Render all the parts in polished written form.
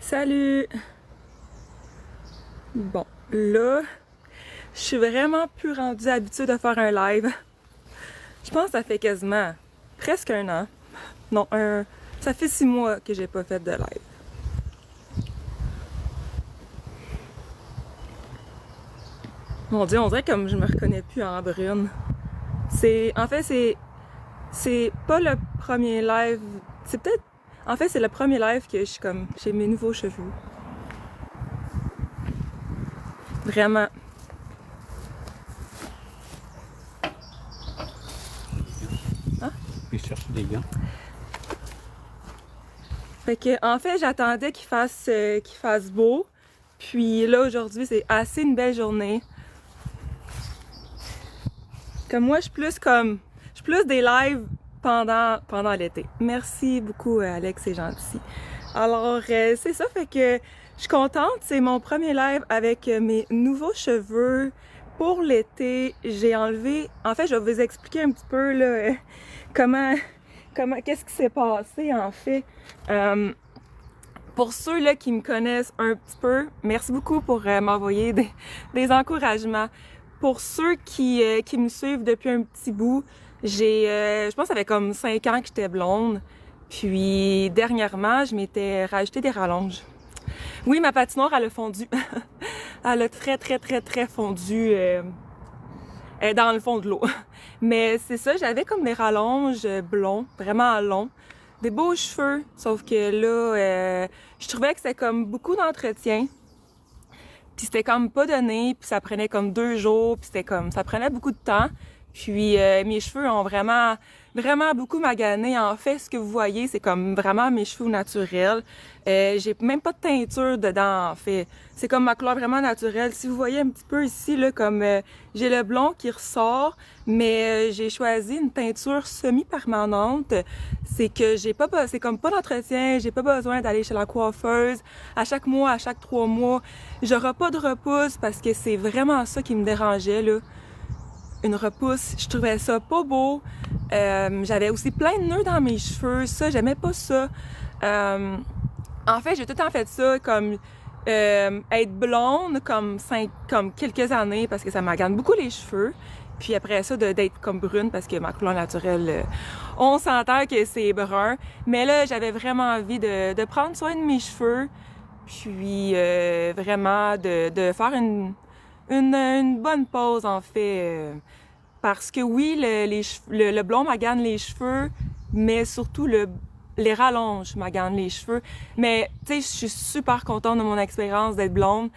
Salut! Bon, là, je suis vraiment plus rendue habituée de faire un live. Je pense que ça fait quasiment presque un an. Non, ça fait 6 mois que j'ai pas fait de live. Mon Dieu, on dirait comme je me reconnais plus en brune. C'est pas le premier live. C'est peut-être, en fait, c'est le premier live que je suis comme, j'ai mes nouveaux cheveux. Vraiment. Hein? Je cherche des gants. Fait que, en fait, j'attendais qu'il fasse beau. Puis là, aujourd'hui, c'est assez une belle journée. Comme moi, je suis plus des lives pendant l'été. Merci beaucoup, Alex, c'est gentil. Alors, c'est ça, fait que je suis contente. C'est mon premier live avec mes nouveaux cheveux pour l'été. J'ai enlevé, en fait, je vais vous expliquer un petit peu, là, comment, qu'est-ce qui s'est passé, en fait. Pour ceux là qui me connaissent un petit peu, merci beaucoup pour m'envoyer des encouragements. Pour ceux qui me suivent depuis un petit bout, je pense que ça fait comme 5 ans que j'étais blonde. Puis dernièrement, je m'étais rajouté des rallonges. Oui, ma patinoire, elle a fondu. Elle a très, très, très, très fondu dans le fond de l'eau. Mais c'est ça, j'avais comme des rallonges blonds, vraiment longs. Des beaux cheveux, sauf que là, je trouvais que c'était comme beaucoup d'entretien. Puis c'était comme pas donné, puis ça prenait comme 2 jours, puis c'était comme, ça prenait beaucoup de temps. Puis mes cheveux ont vraiment, vraiment beaucoup magané. En fait, ce que vous voyez, c'est comme vraiment mes cheveux naturels. J'ai même pas de teinture dedans, en fait. C'est comme ma couleur vraiment naturelle. Si vous voyez un petit peu ici, là, comme j'ai le blond qui ressort, mais j'ai choisi une teinture semi-permanente. C'est que c'est comme pas d'entretien, j'ai pas besoin d'aller chez la coiffeuse à chaque mois, à chaque 3 mois. J'aurai pas de repousse parce que c'est vraiment ça qui me dérangeait, là. Une repousse, je trouvais ça pas beau. J'avais aussi plein de nœuds dans mes cheveux, ça, j'aimais pas ça. En fait, j'ai tout le temps fait ça comme être blonde comme quelques années parce que ça m'agane beaucoup les cheveux. Puis après ça, d'être comme brune parce que ma couleur naturelle, on s'entend que c'est brun. Mais là, j'avais vraiment envie de prendre soin de mes cheveux. Puis vraiment de faire une bonne pause en fait. Parce que oui, le blond magane les cheveux, mais surtout les rallonges maganent les cheveux. Mais tu sais, je suis super contente de mon expérience d'être blonde.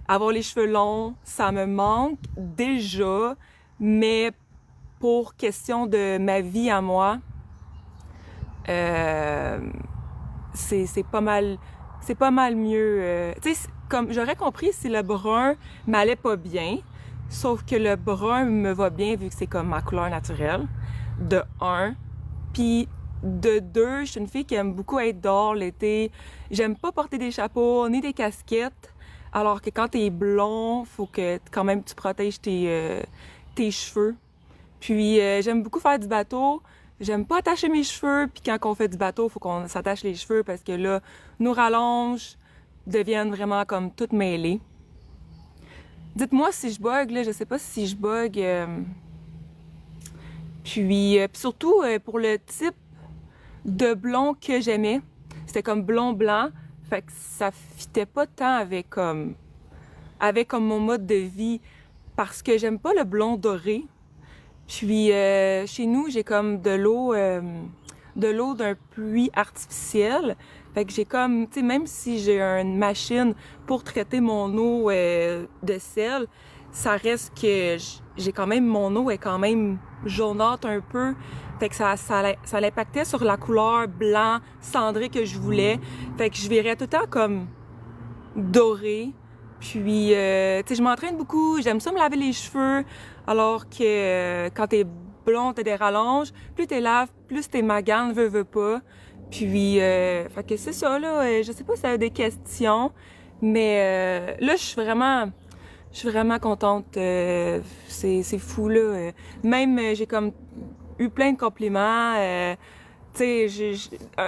Avoir les cheveux longs, ça me manque déjà, mais pour question de ma vie à moi, c'est pas mal mieux. Tu sais, comme j'aurais compris si le brun m'allait pas bien, sauf que le brun me va bien vu que c'est comme ma couleur naturelle, de un. Puis de deux, je suis une fille qui aime beaucoup être dehors l'été. J'aime pas porter des chapeaux ni des casquettes, alors que quand t'es blond, faut que quand même tu protèges tes cheveux. Puis j'aime beaucoup faire du bateau. J'aime pas attacher mes cheveux, puis quand on fait du bateau, faut qu'on s'attache les cheveux parce que là, nos rallonges deviennent vraiment comme toutes mêlées. Dites-moi si je bug, là, je sais pas si je bug. Puis surtout pour le type de blond que j'aimais, c'était comme blond blanc, fait que ça fitait pas tant avec comme mon mode de vie parce que j'aime pas le blond doré. Puis chez nous, j'ai comme de l'eau d'un puits artificiel. Fait que j'ai comme, tu sais, même si j'ai une machine pour traiter mon eau de sel, ça reste que j'ai quand même, mon eau est quand même jaunâtre un peu. Fait que ça l'impactait sur la couleur blanc, cendré que je voulais. Fait que je verrais tout le temps comme doré. Puis, tu sais, je m'entraîne beaucoup, j'aime ça me laver les cheveux, alors que quand t'es blond, t'as des rallonges, plus t'es laves, plus t'es magane, veux pas. Puis, fait que c'est ça, là, je sais pas si t'as des questions, mais là, je suis vraiment contente, c'est fou, là. Même, j'ai comme eu plein de compliments, tu sais,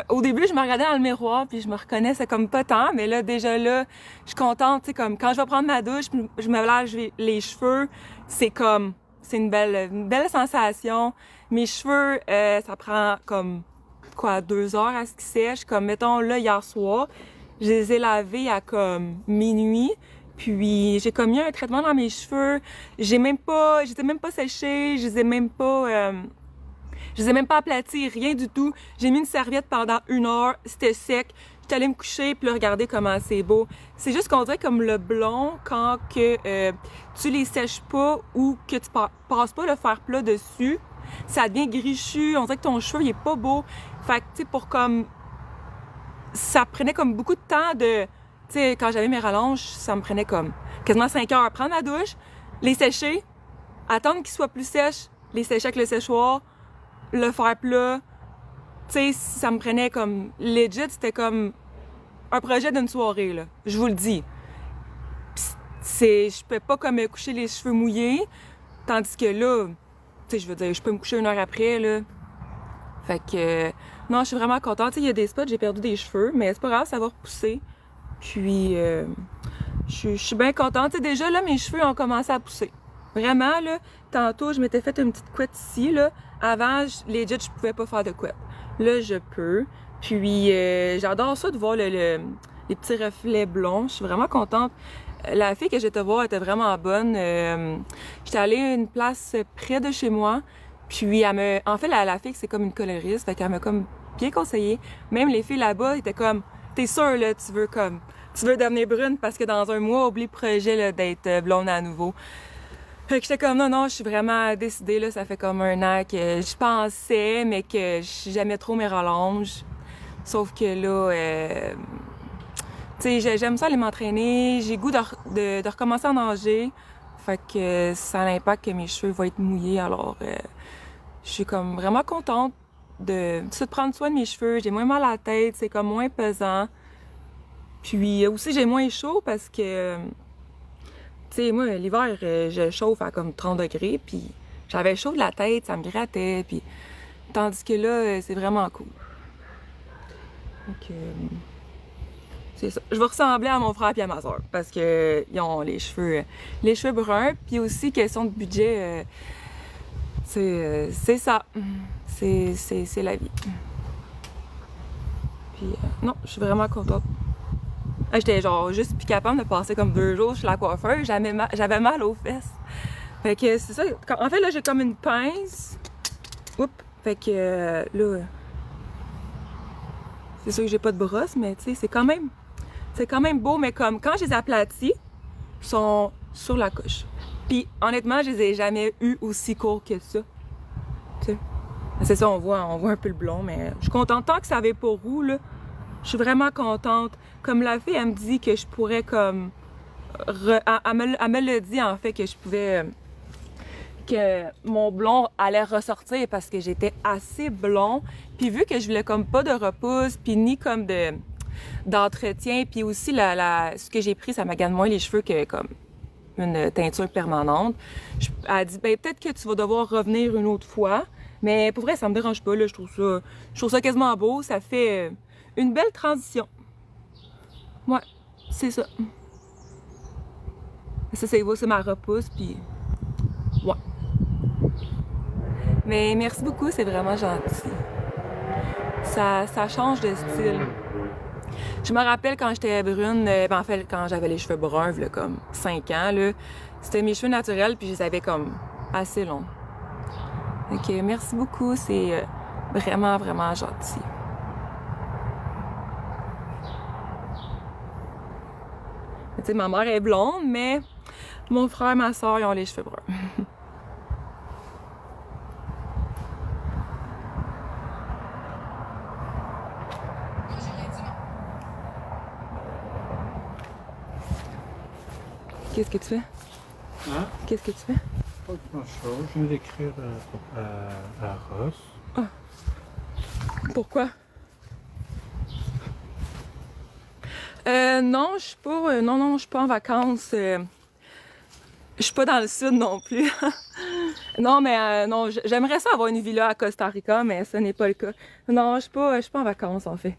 au début, je me regardais dans le miroir puis je me reconnaissais comme pas tant, mais là, déjà là, je suis contente, tu sais, comme quand je vais prendre ma douche, je me lave les cheveux, c'est une belle sensation. Mes cheveux, ça prend comme, quoi, 2 heures à ce qu'ils sèchent. Comme, mettons, là, hier soir, je les ai lavés à comme minuit. Puis j'ai comme mis un traitement dans mes cheveux. J'étais même pas séchés, je les ai même pas aplatis, rien du tout. J'ai mis une serviette pendant 1 heure, c'était sec. J'étais allée me coucher, puis là, regardez comment c'est beau. C'est juste qu'on dirait comme le blond, quand que tu les sèches pas ou que tu passes pas le fer plat dessus, ça devient grichu, on dirait que ton cheveu, il est pas beau. Fait que, tu sais, pour comme... Ça prenait comme beaucoup de temps de... Tu sais, quand j'avais mes rallonges, ça me prenait comme quasiment 5 heures. Prendre ma douche, les sécher, attendre qu'ils soient plus sèches, les sécher avec le séchoir, le faire plat. Tu sais, ça me prenait comme... Legit, c'était comme un projet d'une soirée, là. Je vous le dis. Je peux pas comme me coucher les cheveux mouillés, tandis que là, tu sais, je veux dire, je peux me coucher 1 heure après, là. Fait que... non, je suis vraiment contente. Tu sais, il y a des spots, j'ai perdu des cheveux, mais c'est pas grave, ça va repousser. Puis, je suis bien contente. Tu sais, déjà, là, mes cheveux ont commencé à pousser. Vraiment, là, tantôt, je m'étais fait une petite couette ici, là. Avant, legit, je pouvais pas faire de couette. Là, je peux. Puis, j'adore ça de voir les petits reflets blonds. Je suis vraiment contente. La fille que j'étais voir était vraiment bonne. J'étais allée à une place près de chez moi. Puis, en fait, la fille, c'est comme une coloriste. Fait qu'elle m'a comme bien conseillé. Même les filles là-bas étaient comme, t'es sûre, là, tu veux devenir brune parce que dans un mois, oublie le projet, là, d'être blonde à nouveau. Fait que j'étais comme, non, je suis vraiment décidée, là, ça fait comme 1 an que je pensais, mais que j'aimais trop mes rallonges. Sauf que là, tu sais, j'aime ça aller m'entraîner, j'ai goût de recommencer à nager. Fait que ça a l'impact que mes cheveux vont être mouillés, alors je suis comme vraiment contente de prendre soin de mes cheveux. J'ai moins mal à la tête, c'est comme moins pesant. Puis aussi, j'ai moins chaud parce que... Tu sais, moi, l'hiver, je chauffe à comme 30 degrés, puis j'avais chaud de la tête, ça me grattait, puis... Tandis que là, c'est vraiment cool. Donc, c'est ça. Je vais ressembler à mon frère et à ma soeur, parce que ils ont les cheveux bruns, puis aussi, question de budget, c'est ça. C'est la vie. Puis, non, je suis vraiment contente. J'étais genre juste plus capable de passer comme 2 jours chez la coiffeuse. J'avais mal aux fesses. Fait que c'est ça. En fait, là, j'ai comme une pince. Oups. Fait que là, c'est sûr que j'ai pas de brosse, mais tu sais, c'est quand même beau. Mais comme quand je les aplatis, ils sont sur la couche. Puis honnêtement, je les ai jamais eu aussi courts que ça. Tu sais. C'est ça, on voit un peu le blond, mais je suis contente. Tant que ça avait pas roux, là, je suis vraiment contente. Comme la fille, elle me dit que je pourrais comme... Elle me le dit en fait que je pouvais... que mon blond allait ressortir parce que j'étais assez blond. Puis vu que je voulais comme pas de repousse, puis ni comme d'entretien, puis aussi ce que j'ai pris, ça m'agane moins les cheveux que comme une teinture permanente. Elle a dit, ben peut-être que tu vas devoir revenir une autre fois. Mais pour vrai, ça me dérange pas, là. Je trouve ça quasiment beau. Ça fait une belle transition. Ouais, c'est ça. Ça, c'est ma repousse, puis... Ouais. Mais merci beaucoup, c'est vraiment gentil. Ça change de style. Je me rappelle quand j'étais brune, en fait, quand j'avais les cheveux bruns, là, comme 5 ans, là, c'était mes cheveux naturels, puis je les avais comme assez longs. Donc, merci beaucoup, c'est vraiment, vraiment gentil. Tu sais, ma mère est blonde, mais mon frère et ma soeur, ils ont les cheveux bruns. Qu'est-ce que tu fais? Hein? Qu'est-ce que tu fais? Pas grand-chose. Je viens d'écrire à Ross. Ah. Pourquoi? Non, je suis pas... non, je suis pas en vacances. Je suis pas dans le sud non plus. Non, mais non, j'aimerais ça avoir une villa à Costa Rica, mais ce n'est pas le cas. Non, je suis pas en vacances, en fait.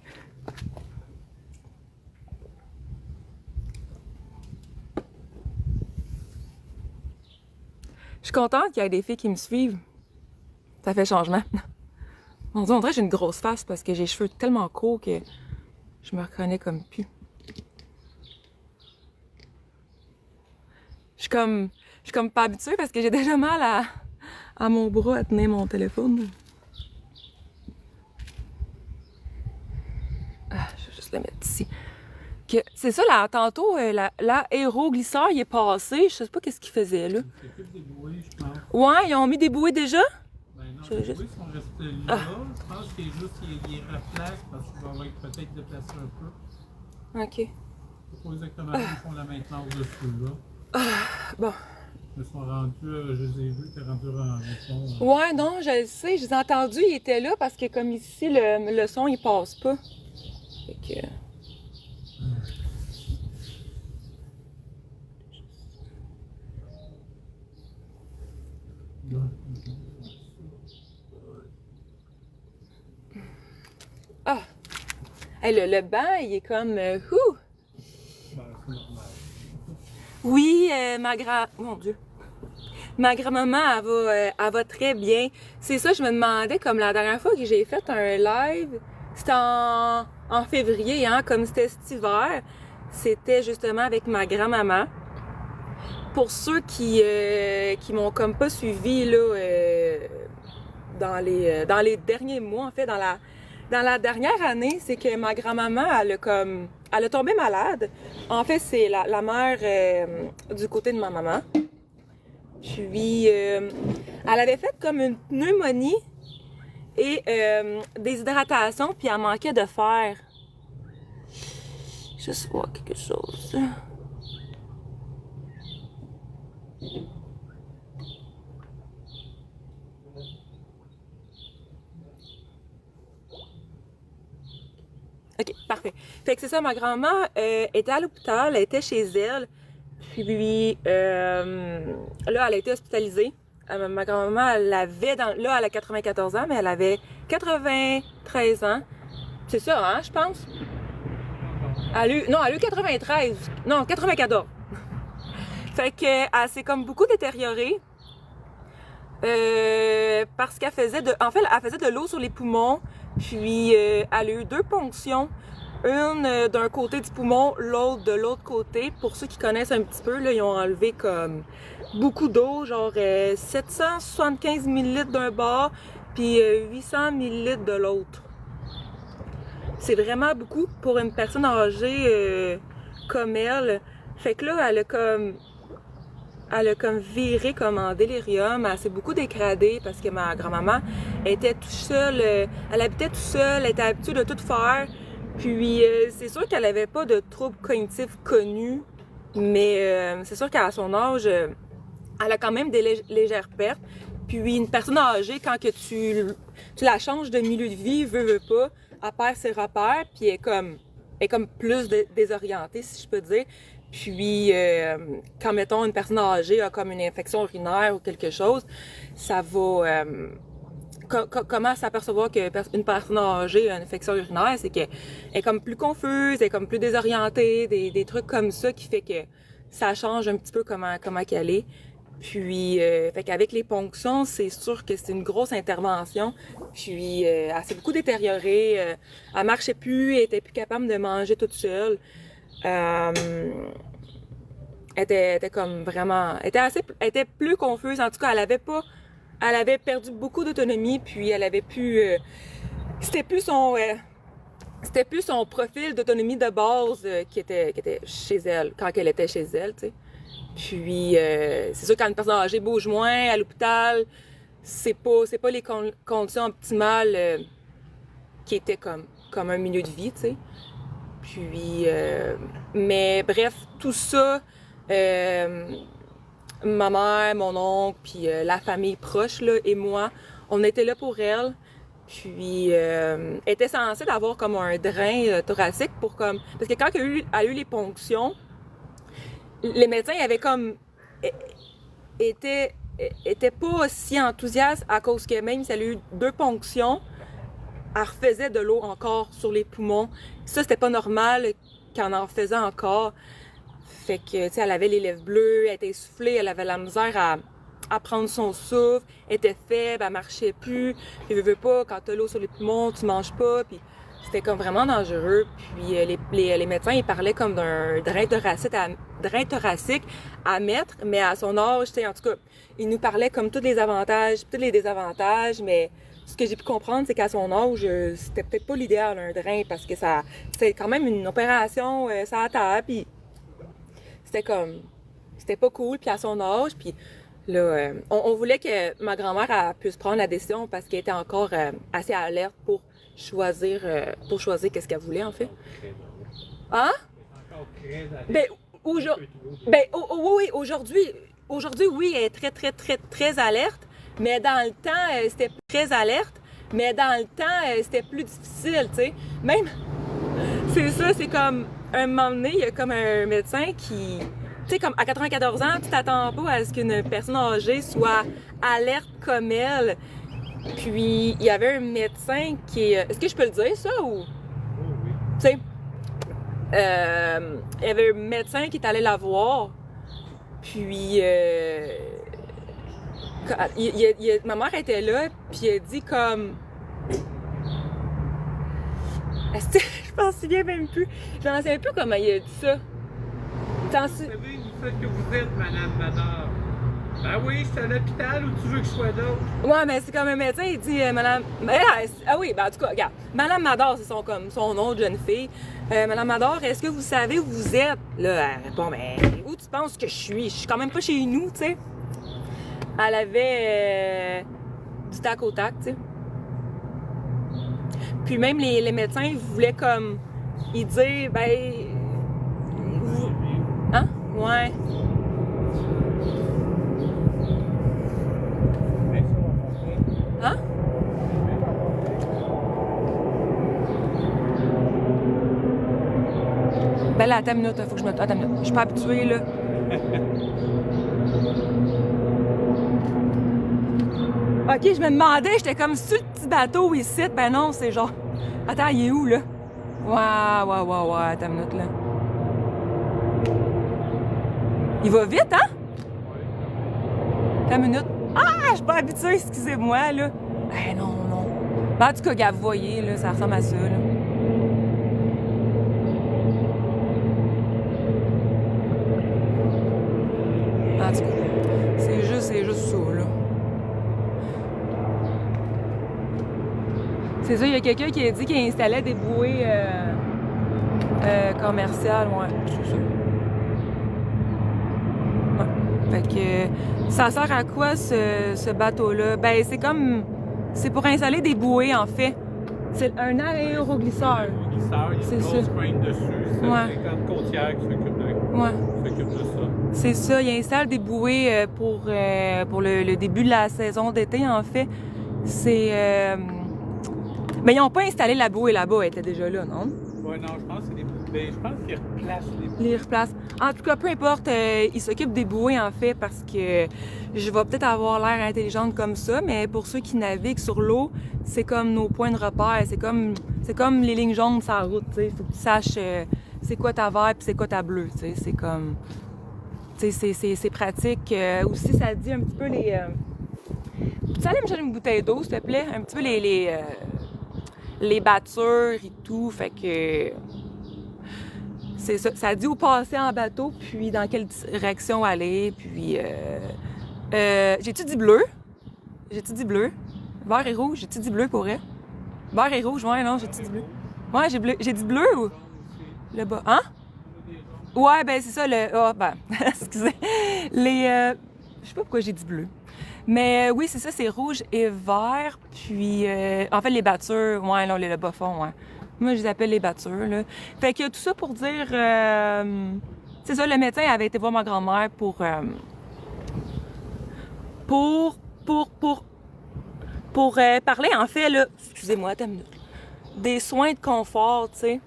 Je suis contente qu'il y ait des filles qui me suivent. Ça fait changement. Mon Dieu, on dirait que j'ai une grosse face parce que j'ai les cheveux tellement courts que je me reconnais comme plus. Je suis comme pas habituée parce que j'ai déjà mal à mon bras à tenir mon téléphone. Ah, je vais juste le mettre ici. C'est ça, là, tantôt, l'aéroglisseur, il est passé. Je sais pas qu'est-ce qu'il faisait, là. Il s'occupe des bouées, je pense. Ouais, ils ont mis des bouées déjà? Ben non, Je les juste- bouées sont restées là. Ah. Je pense qu'il est juste qu'il replace parce qu'il va avoir peut-être déplacé un peu. Ok. Je sais pas exactement où ils font la maintenance dessus, là. Bon. Ils sont rendus, je les ai vus, t'es rendu en son. Ouais, non, je le sais, je les ai entendus, ils étaient là parce que comme ici, le son, il passe pas. Fait que... Ah! Hey, le banc, il est comme... ouh! Ben, c'est normal. Oui, Mon Dieu. Ma grand-maman, elle va très bien. C'est ça, je me demandais, comme la dernière fois que j'ai fait un live, c'était en février, hein, comme c'était cet hiver, c'était justement avec ma grand-maman. Pour ceux qui m'ont comme pas suivi, là, dans les derniers mois, en fait, dans la dernière année, c'est que ma grand-maman, elle a tombé malade. En fait, c'est la mère du côté de ma maman. Puis, elle avait fait comme une pneumonie et déshydratation, puis elle manquait de fer. Juste voir quelque chose. Ok, parfait. Fait que c'est ça, ma grand-mère était à l'hôpital, elle était chez elle. Puis là, elle a été hospitalisée. Ma grand-maman, elle avait là, elle a 94 ans, mais elle avait 93 ans. C'est ça, hein, je pense? Elle a eu 93. Non, 94. Fait que elle s'est comme beaucoup détériorée. Parce qu'elle faisait en fait, elle faisait de l'eau sur les poumons. Puis elle a eu 2 ponctions. Une d'un côté du poumon, l'autre de l'autre côté. Pour ceux qui connaissent un petit peu, là, ils ont enlevé comme beaucoup d'eau, genre 775 ml d'un bord, puis 800 ml de l'autre. C'est vraiment beaucoup pour une personne âgée comme elle. Fait que là, elle a comme viré comme en délirium. Elle s'est beaucoup dégradée parce que ma grand-maman était toute seule. Elle habitait toute seule, elle était habituée de tout faire. Puis c'est sûr qu'elle avait pas de troubles cognitifs connus, mais c'est sûr qu'à son âge, elle a quand même des légères pertes. Puis une personne âgée, quand que tu la changes de milieu de vie, veut pas, elle perd ses repères, puis elle est comme plus désorientée, si je peux dire. Puis, quand, mettons, une personne âgée a comme une infection urinaire ou quelque chose, ça va... comment s'apercevoir qu'une personne âgée a une infection urinaire, c'est qu'elle est comme plus confuse, elle est comme plus désorientée, des trucs comme ça qui fait que ça change un petit peu comment qu'elle est. Puis, fait qu'avec les ponctions, c'est sûr que c'est une grosse intervention. Puis, elle s'est beaucoup détériorée. Elle marchait plus, elle était plus capable de manger toute seule. Elle était comme vraiment... Elle était plus confuse. En tout cas, elle avait perdu beaucoup d'autonomie, puis elle avait plus... c'était plus son profil d'autonomie de base qui était chez elle, quand elle était chez elle, tu sais. Puis, c'est sûr, quand une personne âgée bouge moins à l'hôpital, c'est pas les conditions optimales qui étaient comme un milieu de vie, tu sais. Puis, mais bref, tout ça, ma mère, mon oncle, puis la famille proche, là, et moi, on était là pour elle. Puis, elle était censée d'avoir comme un drain thoracique pour comme... Parce que quand elle a eu les ponctions, les médecins avaient comme... étaient était pas si enthousiaste à cause que même si elle a eu 2 ponctions, elle refaisait de l'eau encore sur les poumons. Ça, c'était pas normal qu'elle en faisait encore. Fait que, tu sais, elle avait les lèvres bleues, elle était essoufflée, elle avait la misère à prendre son souffle, elle était faible, elle marchait plus. Puis, veux pas, quand t'as l'eau sur les poumons, tu manges pas. Puis, c'était comme vraiment dangereux. Puis, les médecins, ils parlaient comme d'un drain thoracique à mettre, mais à son âge, tu sais, en tout cas, ils nous parlaient comme tous les avantages, tous les désavantages, mais ce que j'ai pu comprendre, c'est qu'à son âge, c'était peut-être pas l'idéal, un drain, parce que c'était quand même une opération, ça à terre, puis c'était pas cool, puis à son âge, puis là, on voulait que ma grand-mère puisse prendre la décision parce qu'elle était encore assez alerte pour choisir qu'est-ce qu'elle voulait, en fait. Hein? Ben, oui, aujourd'hui, oui, elle est très, très, très, très alerte, mais dans le temps, c'était très alerte, mais dans le temps, c'était plus difficile, tu sais. Même, c'est ça, c'est comme, un moment donné, il y a comme un médecin qui, tu sais, comme à 94 ans, tu t'attends pas à ce qu'une personne âgée soit alerte comme elle. Puis, il y avait un médecin qui est-ce que je peux le dire, ça, ou? Oui. Tu sais, il y avait un médecin qui est allé la voir, puis ma mère était là, puis elle dit comme... Je m'en souviens même plus. Je m'en souviens plus comment il a dit ça. Vous savez, vous faites que vous êtes, Madame Mador. Ben oui, c'est à l'hôpital ou tu veux que je sois d'autre? Ouais, mais c'est comme un médecin, il dit Madame... Ah oui, ben en tout cas, regarde. Madame Mador, c'est son nom de jeune fille. Madame Mador, est-ce que vous savez où vous êtes? Là, elle répond, mais où tu penses que je suis? Je suis quand même pas chez nous, tu sais. Elle avait du tac au tac, tu sais. Puis même les médecins voulaient comme... Ils disaient, ben... Hein? Ouais. Hein? Ben là, attends une minute, faut que je me... Attends une minute. Je suis pas habituée, là. Ok, je me demandais, j'étais comme sur le petit bateau ici. Ben non, c'est genre... Attends, il est où, là? Ouais, attends une minute, là. Il va vite, hein? Attends une minute. Ah, je suis pas habituée, excusez-moi, là. Ben non. Ben, en tout cas, gars, vous voyez, là, ça ressemble à ça, là. En tout cas, c'est juste ça, là. C'est ça, il y a quelqu'un qui a dit qu'il installait des bouées commerciales, ouais, c'est ça. Ouais. Fait que ça sert à quoi ce bateau-là? Ben c'est pour installer des bouées en fait. C'est un aéroglisseur. C'est ça. Dessus, c'est ouais. 50 côtières qui s'occupent de ça. C'est ça, il installe des bouées pour le début de la saison d'été en fait. C'est mais ils n'ont pas installé la bouée là-bas, elle était déjà là, non? Ouais, non, je pense que c'est des bouées. Je pense qu'ils replacent les bouées. Les replacent. En tout cas, peu importe, ils s'occupent des bouées en fait parce que je vais peut-être avoir l'air intelligente comme ça, mais pour ceux qui naviguent sur l'eau, c'est comme nos points de repère, c'est comme les lignes jaunes sur la route, tu sais. Faut que tu saches c'est quoi ta verte puis c'est quoi ta bleue, tu sais. C'est comme, tu sais, c'est pratique. Aussi, ça dit un petit peu les. Tu allais me chercher une bouteille d'eau, s'il te plaît, un petit peu les battures et tout, fait que c'est ça. Ça dit où passer en bateau, puis dans quelle direction aller, puis j'ai-tu dit bleu? J'ai-tu dit bleu? Vert et rouge, j'ai-tu dit bleu pour elle? Vert et rouge, ouais, non, j'ai-tu dit bleu? Ouais, j'ai dit bleu ou? Le bas, hein? Ouais, ben c'est ça, excusez. Je sais pas pourquoi j'ai dit bleu. Mais oui, c'est ça, c'est rouge et vert. Puis, en fait, les battures, ouais, non, le bas fond, ouais. Moi, je les appelle les battures, là. Fait que tout ça pour dire... c'est ça, le médecin avait été voir ma grand-mère pour parler, en fait, là... Excusez-moi, attends une minute. Des soins de confort, tu sais.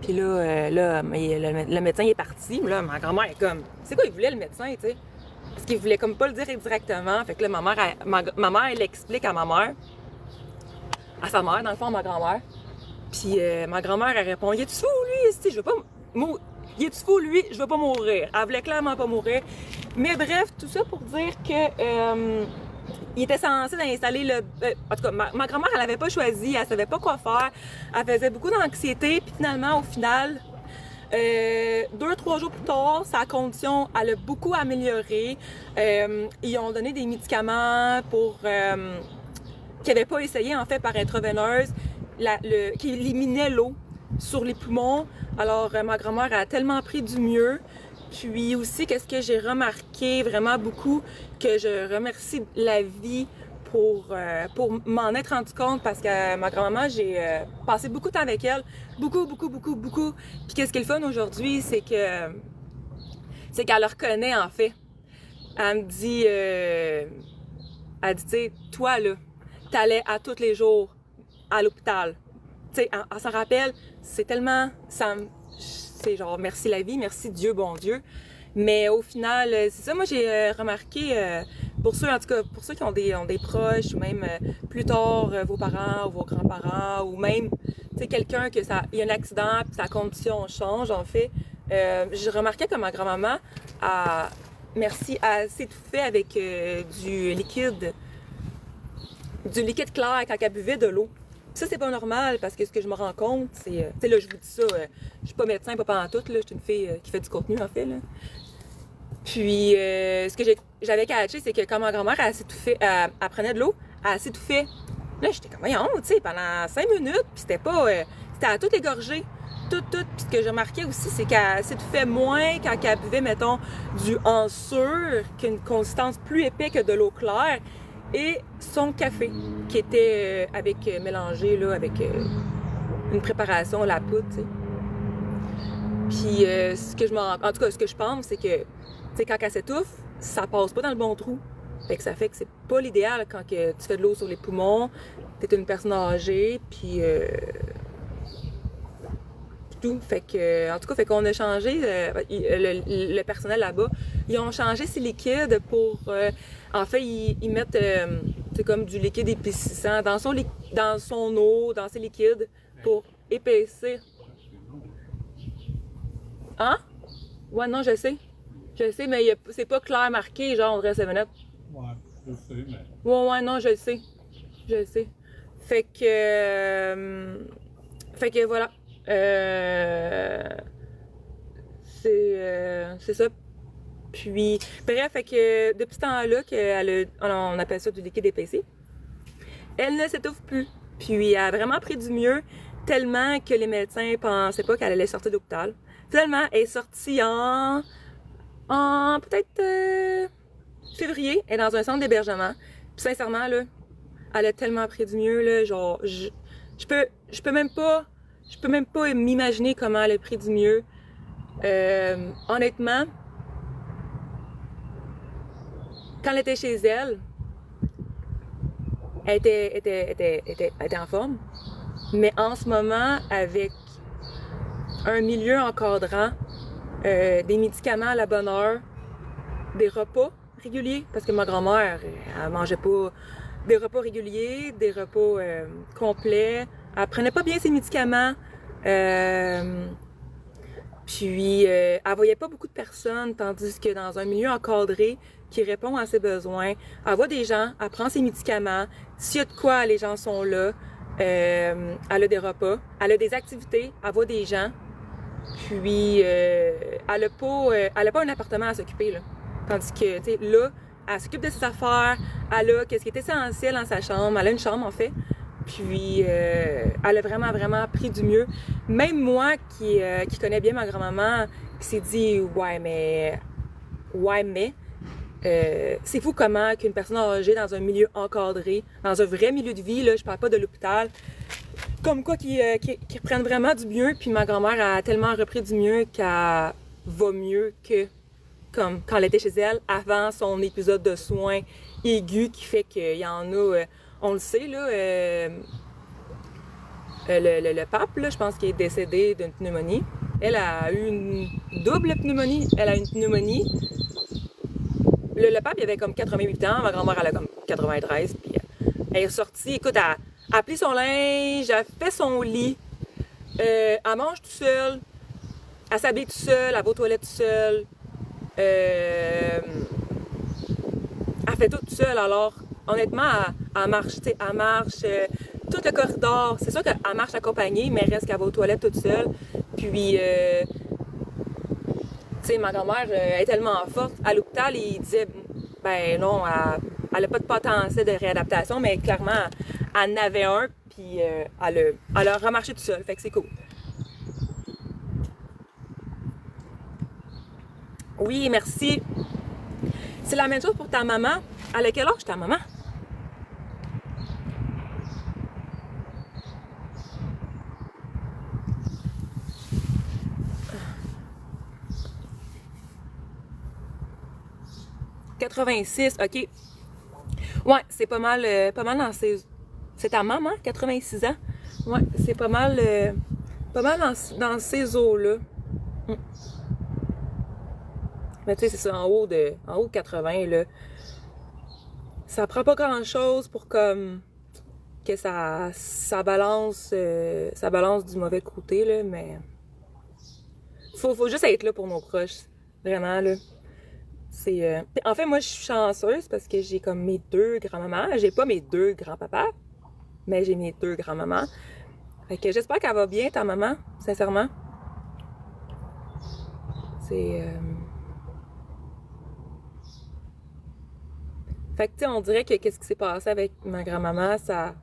Puis là, le médecin est parti. Là, ma grand-mère est comme... C'est quoi il voulait, le médecin, tu sais? parce qu'il voulait comme pas le dire directement. Fait que là, ma mère, elle explique à ma mère, à sa mère, dans le fond, ma grand-mère. Puis ma grand-mère, elle répond, « Il est-tu fou, lui? Je veux pas mourir. Il est-tu fou, lui? Je veux pas mourir. » Elle voulait clairement pas mourir. Mais bref, tout ça pour dire que il était censé installer le... en tout cas, ma grand-mère, elle avait pas choisi, elle savait pas quoi faire. Elle faisait beaucoup d'anxiété, puis finalement, au final, 2-3 jours plus tard, sa condition, elle a beaucoup amélioré. Ils ont donné des médicaments pour... qu'ils n'avaient pas essayé, en fait, par intraveineuse, qui éliminait l'eau sur les poumons. Alors, ma grand-mère a tellement pris du mieux. Puis aussi, qu'est-ce que j'ai remarqué vraiment beaucoup, que je remercie la vie pour m'en être rendu compte, parce que ma grand-maman, j'ai passé beaucoup de temps avec elle, beaucoup. Puis qu'est-ce qui est le fun aujourd'hui, c'est qu'elle le reconnaît, en fait. Elle me dit, tu sais, toi, là, t'allais à tous les jours à l'hôpital. Tu sais, elle s'en rappelle, c'est tellement... c'est genre merci la vie, merci Dieu, bon Dieu. Mais au final, c'est ça, moi j'ai remarqué, pour ceux, en tout cas, pour ceux qui ont des proches, ou même plus tard, vos parents ou vos grands-parents, ou même, tu sais, quelqu'un il y a un accident, puis sa condition change, en fait. J'ai remarqué que ma grand-maman a s'étouffait avec du liquide clair quand elle buvait de l'eau. Ça, c'est pas normal, parce que ce que je me rends compte, c'est... tu sais, là, je vous dis ça, je suis pas médecin, pas pantoute, là, je suis une fille qui fait du contenu, en fait, là. Puis, ce que j'avais catché, c'est que quand ma grand-mère, elle prenait de l'eau, elle s'étouffait. Là, j'étais comme, voyons, tu sais, pendant 5 minutes, puis c'était pas... c'était à tout égorger, tout. Puis ce que j'ai remarqué aussi, c'est qu'elle s'étouffait moins quand elle buvait, mettons, du Ensure, qui a une consistance plus épais que de l'eau claire, et son café, qui était mélangé là, avec une préparation, la poudre, tu sais. Puis en tout cas, ce que je pense, c'est que, tu sais, quand elle s'étouffe, ça passe pas dans le bon trou. Fait que ça fait que c'est pas l'idéal quand tu fais de l'eau sur les poumons, t'es une personne âgée, puis tout. Fait que, en tout cas, fait qu'on a changé, le personnel là-bas, ils ont changé ces liquides pour... en fait, ils mettent c'est comme du liquide épaississant dans son eau, dans ses liquides, pour épaissir. Hein? Ouais, non, je sais. Je sais, mais c'est pas clair marqué, genre, on dirait 7-Up. Ouais, je sais, mais... Ouais, non, je le sais. Je le sais. Fait que voilà. C'est ça. Puis, bref, fait que depuis ce temps-là, on appelle ça du liquide épaissé, elle ne s'étouffe plus. Puis, elle a vraiment pris du mieux, tellement que les médecins pensaient pas qu'elle allait sortir de l'hôpital. Finalement, elle est sortie en peut-être février. Elle est dans un centre d'hébergement. Puis, sincèrement, là, elle a tellement pris du mieux, là, genre, je peux même pas m'imaginer comment elle a pris du mieux. Honnêtement, quand elle était chez elle, elle était en forme. Mais en ce moment, avec un milieu encadrant, des médicaments à la bonne heure, des repas réguliers, parce que ma grand-mère, elle mangeait pas des repas réguliers, des repas complets. Elle prenait pas bien ses médicaments. Puis, elle voyait pas beaucoup de personnes, tandis que dans un milieu encadré qui répond à ses besoins, elle voit des gens, elle prend ses médicaments. S'il y a de quoi, les gens sont là. Elle a des repas, elle a des activités, elle voit des gens. Puis, elle a pas un appartement à s'occuper, là. Tandis que, tu sais, là, elle s'occupe de ses affaires, elle a qu'est-ce qui est essentiel dans sa chambre, elle a une chambre, en fait. Puis, elle a vraiment, vraiment pris du mieux. Même moi, qui connais bien ma grand-maman, qui s'est dit, ouais, mais, c'est fou comment qu'une personne âgée dans un milieu encadré, dans un vrai milieu de vie, là, je parle pas de l'hôpital, comme quoi qui reprennent vraiment du mieux. Puis ma grand-mère a tellement repris du mieux qu'elle va mieux que comme quand elle était chez elle avant son épisode de soins aigus qui fait qu'il y en a, on le sait, là, le pape, là, je pense qu'il est décédé d'une pneumonie. Elle a eu une double pneumonie. Elle a une pneumonie le pape, il avait comme 88 ans, ma grand-mère, elle a comme 93, puis elle est sortie, écoute, elle a plié son linge, elle fait son lit, elle mange tout seul, elle s'habille tout seul, elle va aux toilettes tout seul, elle fait tout seul, alors honnêtement, elle marche, tu sais, elle marche tout le corridor, c'est sûr qu'elle marche accompagnée, mais reste qu'elle va aux toilettes toute seule, puis... tu sais, ma grand-mère est tellement forte. À l'hôpital, il disait, ben non, elle a pas de potentiel de réadaptation, mais clairement, elle en avait un, puis elle a remarché tout seul, fait que c'est cool. Oui, merci. C'est la même chose pour ta maman. Elle a quel âge ta maman? « 86, ok. Ouais, c'est pas mal dans ces... C'est ta maman, 86 ans? Ouais, c'est pas mal dans ces eaux-là. Mais tu sais, c'est ça, en haut de 80, là. Ça prend pas grand-chose pour comme... que ça balance du mauvais côté, là, mais... Faut juste être là pour nos proches. Vraiment, là. C'est... En fait, moi, je suis chanceuse parce que j'ai comme mes 2 grands-mamans. J'ai pas mes 2 grands-papas, mais j'ai mes 2 grands-mamans. Fait que j'espère qu'elle va bien, ta maman, sincèrement. C'est... Fait que, tu sais, on dirait que qu'est-ce qui s'est passé avec ma grand-maman, ça...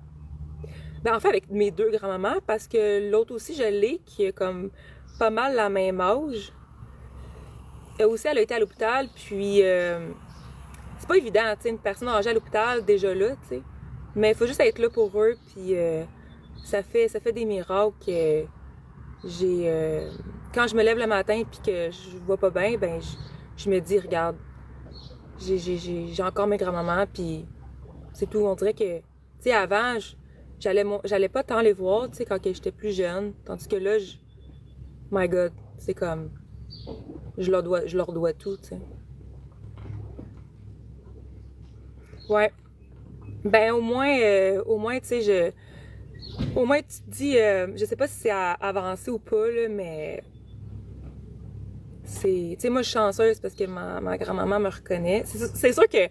Ben, en fait, avec mes 2 grands-mamans, parce que l'autre aussi, je l'ai, qui est comme pas mal la même âge. Elle aussi, elle a été à l'hôpital, puis c'est pas évident, tu sais, une personne âgée à l'hôpital, déjà là, tu sais. Mais il faut juste être là pour eux, puis ça fait des miracles que j'ai... quand je me lève le matin puis que je vais pas bien, ben je me dis, regarde, j'ai encore mes grands-mamans, puis c'est tout. On dirait que, tu sais, avant, j'allais pas tant les voir, tu sais, quand j'étais plus jeune, tandis que là, my God, c'est comme... Je leur dois tout, tu sais. Ouais. Ben, au moins, tu sais, au moins, tu te dis, je sais pas si c'est avancé ou pas, là, mais... Tu sais, moi, je suis chanceuse parce que ma grand-maman me reconnaît. C'est sûr que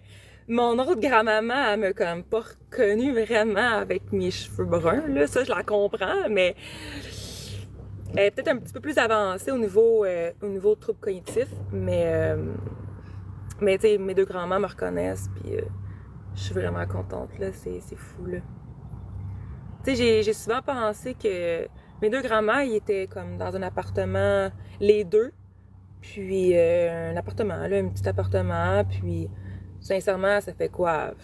mon autre grand-maman, elle m'a comme pas reconnue vraiment avec mes cheveux bruns, là. Ça, je la comprends, mais... Elle est peut-être un petit peu plus avancée au niveau de troubles cognitifs, mais tu sais, mes 2 grands-mères me reconnaissent, puis je suis vraiment contente, là, c'est fou, là. Tu sais, j'ai souvent pensé que mes 2 grands-mères, ils étaient comme dans un appartement, les 2, puis un appartement, là, un petit appartement, puis sincèrement, ça fait quoi?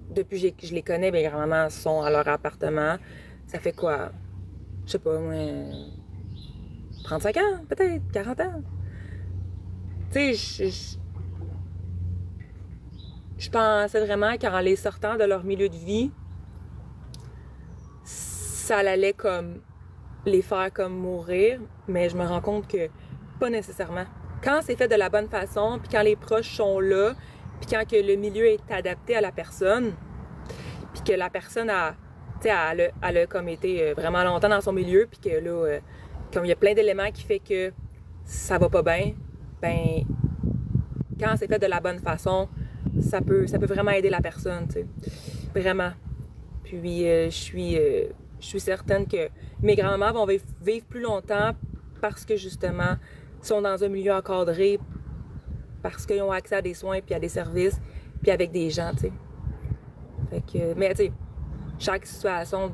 Depuis que je les connais, mes grands-mamans sont à leur appartement, ça fait quoi? Je sais pas, moi... 35 ans, peut-être, 40 ans. Tu sais, je pensais vraiment qu'en les sortant de leur milieu de vie, ça allait comme les faire comme mourir, mais je me rends compte que pas nécessairement. Quand c'est fait de la bonne façon, puis quand les proches sont là, puis quand que le milieu est adapté à la personne, puis que la personne a, tu sais, elle a comme été vraiment longtemps dans son milieu, puis que là, comme il y a plein d'éléments qui fait que ça va pas bien, ben quand c'est fait de la bonne façon, ça peut vraiment aider la personne, tu sais. Vraiment. Puis je suis certaine que mes grands-mères vont vivre plus longtemps parce que justement sont dans un milieu encadré, parce qu'ils ont accès à des soins puis à des services, puis avec des gens, tu sais. Fait que, mais tu sais, chaque situation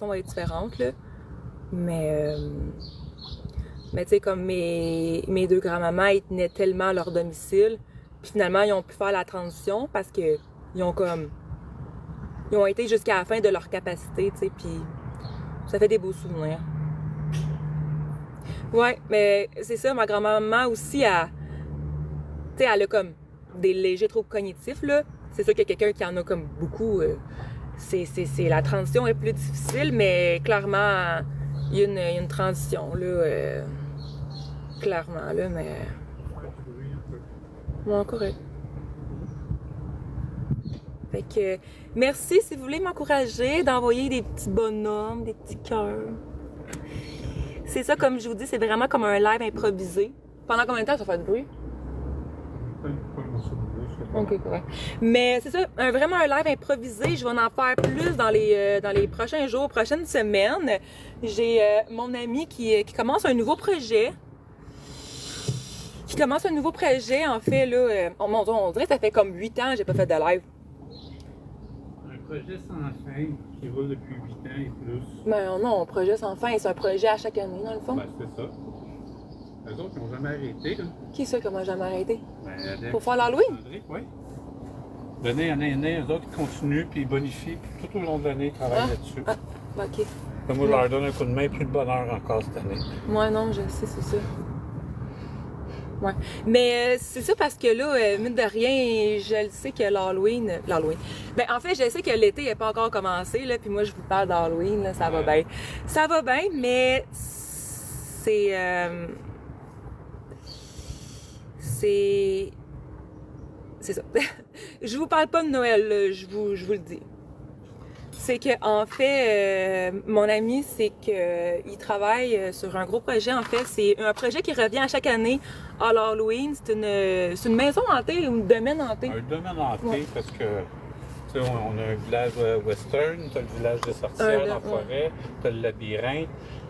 va être différente, là. Mais tu sais, comme mes 2 grands-mamans, ils tenaient tellement à leur domicile, puis finalement, ils ont pu faire la transition parce que ils ont été jusqu'à la fin de leur capacité, tu sais, puis ça fait des beaux souvenirs. Ouais, mais c'est ça, ma grand-maman aussi, tu sais, elle a comme des légers troubles cognitifs, là. C'est sûr qu'il y a quelqu'un qui en a comme beaucoup. La transition est plus difficile, mais clairement, il y a une transition, là. Clairement, là, mais... Ouais, correct. Fait que, merci si vous voulez m'encourager, d'envoyer des petits bonhommes, des petits cœurs. C'est ça, comme je vous dis, c'est vraiment comme un live improvisé. Pendant combien de temps ça fait du bruit? Ok, correct. Mais c'est ça, vraiment un live improvisé. Je vais en faire plus dans les prochains jours, prochaines semaines. J'ai mon ami qui commence un nouveau projet. En fait, là, on dirait que ça fait comme 8 ans que j'ai pas fait de live. Un projet sans fin qui roule depuis 8 ans et plus. Ben non, un projet sans fin, c'est un projet à chaque année, dans le fond. Ben, c'est ça. Eux autres, ils n'ont jamais arrêté. Là. Qui est ça qui n'a jamais arrêté? Ben, Pour faire l'Halloween? Oui. D'année en année, eux autres, ils continuent puis ils bonifient. Puis tout au long de l'année, ils travaillent là-dessus. Ah, ok. Donc, moi, je leur donne un coup de main, plus de bonheur encore cette année. Moi, non, je sais, c'est ça. Ouais. Mais c'est ça parce que là, mine de rien, je le sais que l'Halloween. Ben, en fait, je sais que l'été n'est pas encore commencé, là, puis moi, je vous parle d'Halloween, là, ça va bien. Ça va bien, mais c'est ça. Je vous parle pas de Noël, là, je vous le dis. C'est que en fait, mon ami, c'est que il travaille sur un gros projet. En fait, c'est un projet qui revient à chaque année à l'Halloween. C'est une maison hantée ou un domaine hanté. Un domaine hanté parce que tu sais, on a un village western, t'as le village des sorcières dans la forêt, t'as le labyrinthe,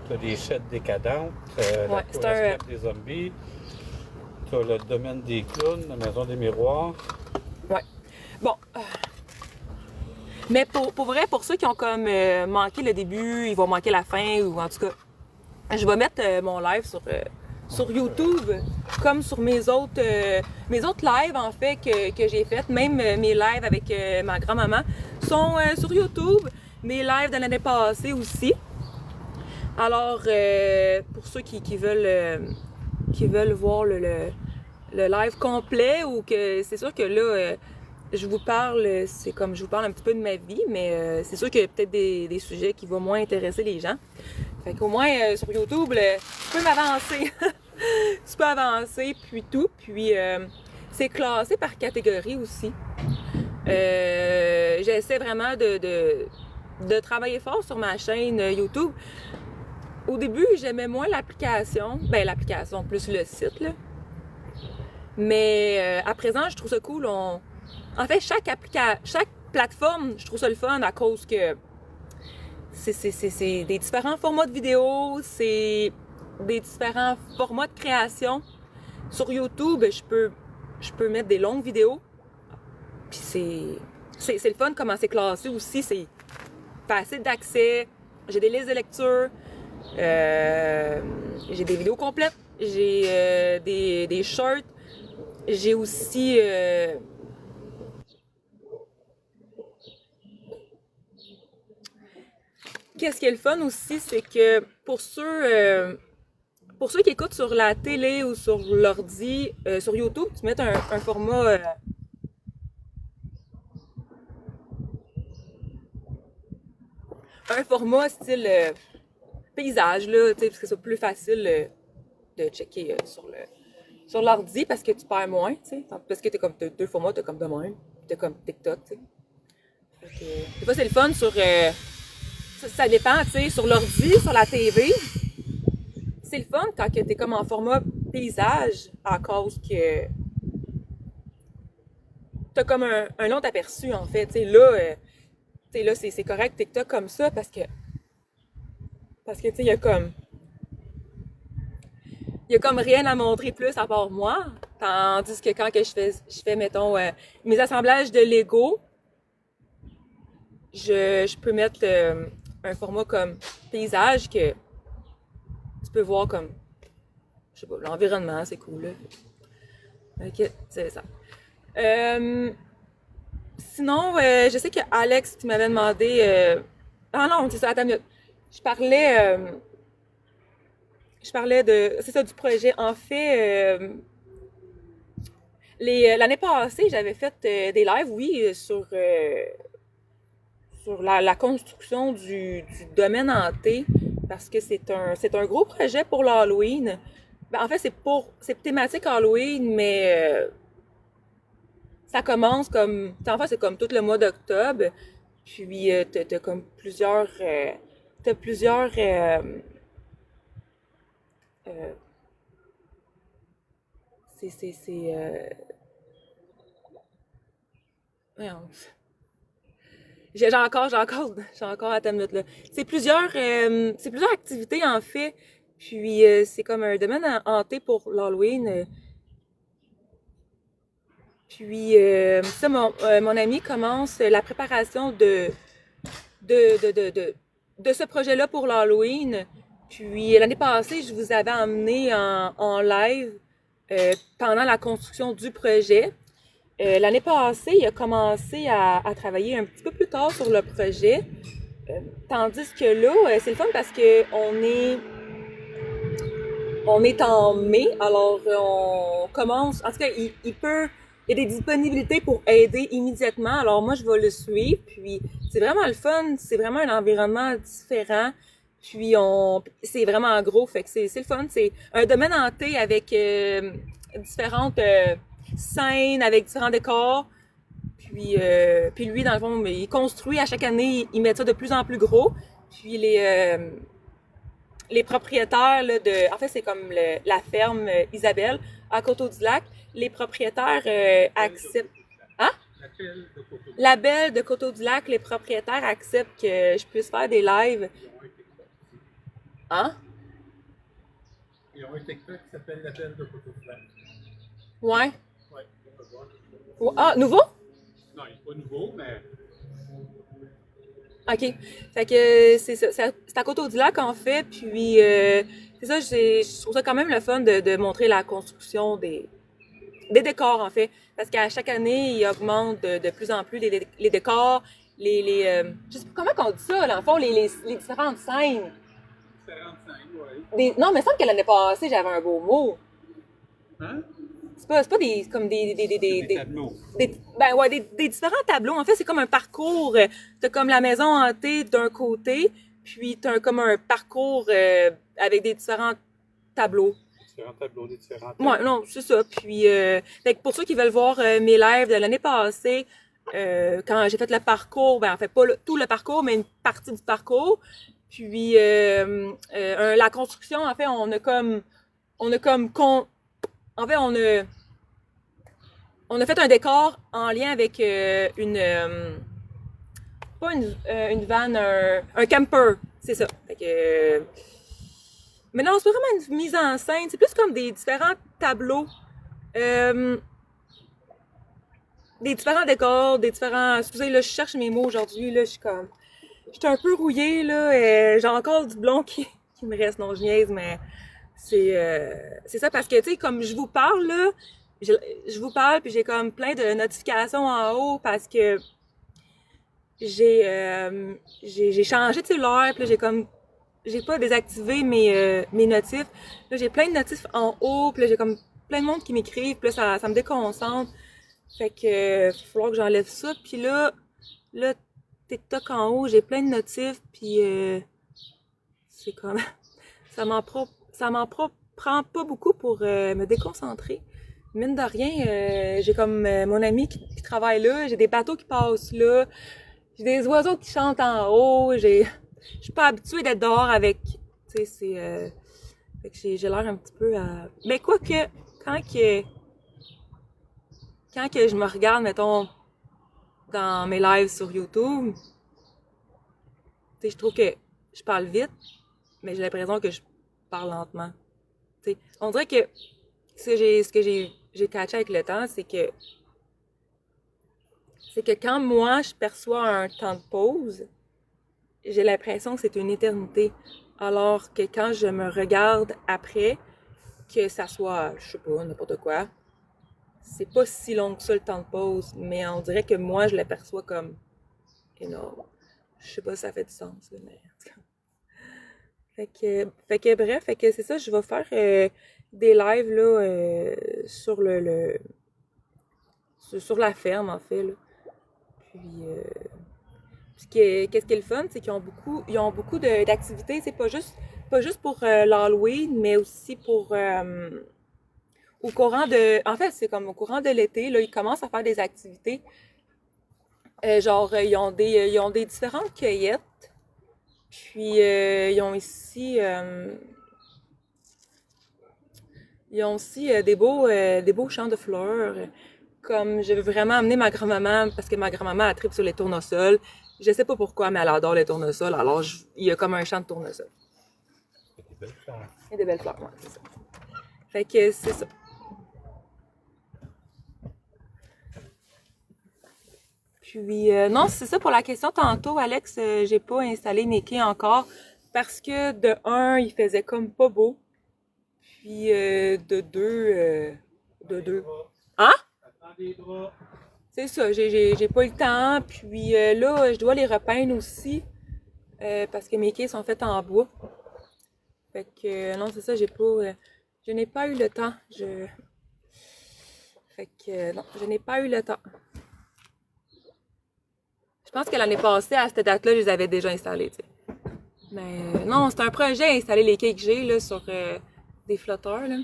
t'as des chètes décadentes, la tour escape des zombies, t'as le domaine des clowns, la maison des miroirs. Ouais. Bon. Mais pour vrai, pour ceux qui ont comme manqué le début, ils vont manquer la fin, ou en tout cas, je vais mettre mon live sur YouTube, comme sur mes autres lives en fait que j'ai fait. Même mes lives avec ma grand-maman sont sur YouTube. Mes lives de l'année passée aussi. Alors, pour ceux qui veulent voir le live complet, ou que c'est sûr que là, je vous parle, c'est comme je vous parle un petit peu de ma vie, mais c'est sûr qu'il y a peut-être des sujets qui vont moins intéresser les gens. Fait qu'au moins, sur YouTube, tu peux m'avancer. Tu peux avancer, puis tout. Puis, c'est classé par catégorie aussi. J'essaie vraiment de travailler fort sur ma chaîne YouTube. Au début, j'aimais moins l'application. Ben, l'application, plus le site, là. Mais à présent, je trouve ça cool. En fait, chaque plateforme, je trouve ça le fun à cause que c'est des différents formats de vidéos, c'est des différents formats de création. Sur YouTube, je peux mettre des longues vidéos. Puis c'est le fun comment c'est classé aussi. C'est facile d'accès. J'ai des listes de lecture. J'ai des vidéos complètes. J'ai des shorts. J'ai aussi... Qu'est-ce qui est le fun aussi, c'est que pour ceux qui écoutent sur la télé ou sur l'ordi, sur YouTube, tu mets un format... un format style paysage, là, tu sais, parce que c'est plus facile de checker sur l'ordi parce que tu perds moins, tu sais. Parce que t'as deux formats, t'as comme de même, t'as comme TikTok, tu sais. Des fois, c'est le fun sur... ça dépend, tu sais, sur l'ordi, sur la TV. C'est le fun quand t'es comme en format paysage, à cause que t'as comme un long aperçu, en fait. Tu sais, là, c'est correct TikTok comme ça parce que tu sais, il y a comme rien à montrer plus à part moi. Tandis que quand que je fais mettons, mes assemblages de Lego, je peux mettre un format comme paysage que tu peux voir comme, je sais pas, l'environnement, c'est cool, là. Ok, c'est ça. Sinon, je sais que Alex, tu m'avais demandé... Ah non, c'est ça, attends une minute. Je parlais c'est ça, du projet. En fait, l'année passée, j'avais fait des lives, oui, sur la construction du domaine hanté, parce que c'est un gros projet pour l'Halloween. Ben, en fait, c'est thématique Halloween, mais ça commence comme, en fait, c'est comme tout le mois d'octobre, puis t'as comme plusieurs, euh, voyons. J'ai encore à ta minute là. C'est plusieurs activités en fait. Puis c'est comme un domaine hanté pour l'Halloween. Puis ça, mon ami commence la préparation de, de, de, de, de ce projet-là pour l'Halloween. Puis l'année passée, je vous avais emmené en live pendant la construction du projet. L'année passée, il a commencé à travailler un petit peu plus tard sur le projet. Tandis que là, c'est le fun parce que on est en mai, alors on commence. En tout cas, il y a des disponibilités pour aider immédiatement. Alors moi, je vais le suivre. Puis c'est vraiment le fun. C'est vraiment un environnement différent. Puis c'est vraiment gros. Fait que c'est le fun. C'est un domaine hanté avec différentes scènes, avec différents décors. Puis lui, dans le fond, il construit à chaque année. Il met ça de plus en plus gros. Puis les propriétaires là, en fait c'est comme la ferme Isabelle à Coteau-du-Lac, les propriétaires acceptent. Hein? La Belle de Coteau-du-Lac, les propriétaires acceptent que je puisse faire des lives. Hein? Ils ont un TikTok qui s'appelle La Belle de Coteau-du-Lac. Ouais. Ouais. Ah, nouveau? Non, il n'est pas nouveau, mais. OK. Fait que c'est ça. C'est à Coteau-du-Lac, en fait. Puis, c'est ça, je trouve ça quand même le fun de montrer la construction des décors, en fait. Parce qu'à chaque année, il augmente de plus en plus les décors, je sais pas comment on dit ça, là, en fond, les différentes scènes. Différentes scènes, oui. Non, mais il me semble que l'année passée, j'avais un beau mot. Hein? C'est pas comme des tableaux. Des différents tableaux. En fait, c'est comme un parcours. T'as comme la maison hantée d'un côté, puis t'as comme un parcours avec des différents tableaux. Des différents tableaux. Ouais, non, c'est ça. Puis, fait que pour ceux qui veulent voir mes lives de l'année passée, quand j'ai fait le parcours, en fait, pas tout le parcours, mais une partie du parcours. Puis, la construction, en fait, on a comme on a fait un décor en lien avec pas une van, un camper, c'est ça. Fait que, mais non, c'est pas vraiment une mise en scène, c'est plus comme des différents tableaux, des différents décors, des différents. Excusez, là, je cherche mes mots aujourd'hui, là, je suis un peu rouillée, là, j'ai encore du blond qui me reste, non, je niaise, mais c'est ça parce que, tu sais, comme je vous parle, là, je vous parle puis j'ai comme plein de notifications en haut parce que j'ai changé de cellulaire puis là, j'ai pas désactivé mes notifs. Là, j'ai plein de notifs en haut puis là, j'ai comme plein de monde qui m'écrivent puis là, ça me déconcentre. Fait que, il va falloir que j'enlève ça. Puis là, TikTok en haut, j'ai plein de notifs puis c'est comme, ça m'en prend pas beaucoup pour me déconcentrer. Mine de rien, j'ai comme mon ami qui travaille là, j'ai des bateaux qui passent là, j'ai des oiseaux qui chantent en haut, je suis pas habituée d'être dehors avec, tu sais, c'est, fait que j'ai l'air un petit peu à. Mais quoi que, quand que je me regarde, mettons, dans mes lives sur YouTube, tu sais, je trouve que je parle vite, mais j'ai l'impression que je parle lentement. Tu sais, on dirait que ce que j'ai catché avec le temps, c'est que quand moi je perçois un temps de pause, j'ai l'impression que c'est une éternité. Alors que quand je me regarde après, que ça soit, je sais pas, n'importe quoi, c'est pas si long que ça le temps de pause, mais on dirait que moi je le perçois comme énorme. Je sais pas si ça fait du sens, là, mais en tout cas. Fait que bref, c'est ça, je vais faire des lives là sur sur la ferme en fait là. Puis qu'est-ce qui est le fun, c'est qu'ils ont beaucoup d'activités, c'est pas juste pour l'Halloween, mais aussi En fait, c'est comme au courant de l'été, là, ils commencent à faire des activités. Genre, ils ont des différentes cueillettes. Puis, ils ont aussi des beaux champs de fleurs. Comme je veux vraiment amener ma grand-maman, parce que ma grand-maman a tripe sur les tournesols. Je sais pas pourquoi, mais elle adore les tournesols. Alors, il y a comme un champ de tournesols. Il y a des belles fleurs. Il y a des belles fleurs, ouais, c'est ça. Fait que c'est ça. Puis, non, c'est ça pour la question tantôt, Alex. J'ai pas installé mes quais encore parce que de un, il faisait comme pas beau. Puis, de deux. Hein? C'est ça, j'ai pas eu le temps. Puis là, je dois les repeindre aussi parce que mes quais sont faits en bois. Fait que non, c'est ça, je n'ai pas eu le temps. Fait que non, je n'ai pas eu le temps. Je pense que l'année passée, à cette date-là, je les avais déjà installés, tu sais. Mais non, c'est un projet installer les quais que j'ai là sur des flotteurs là.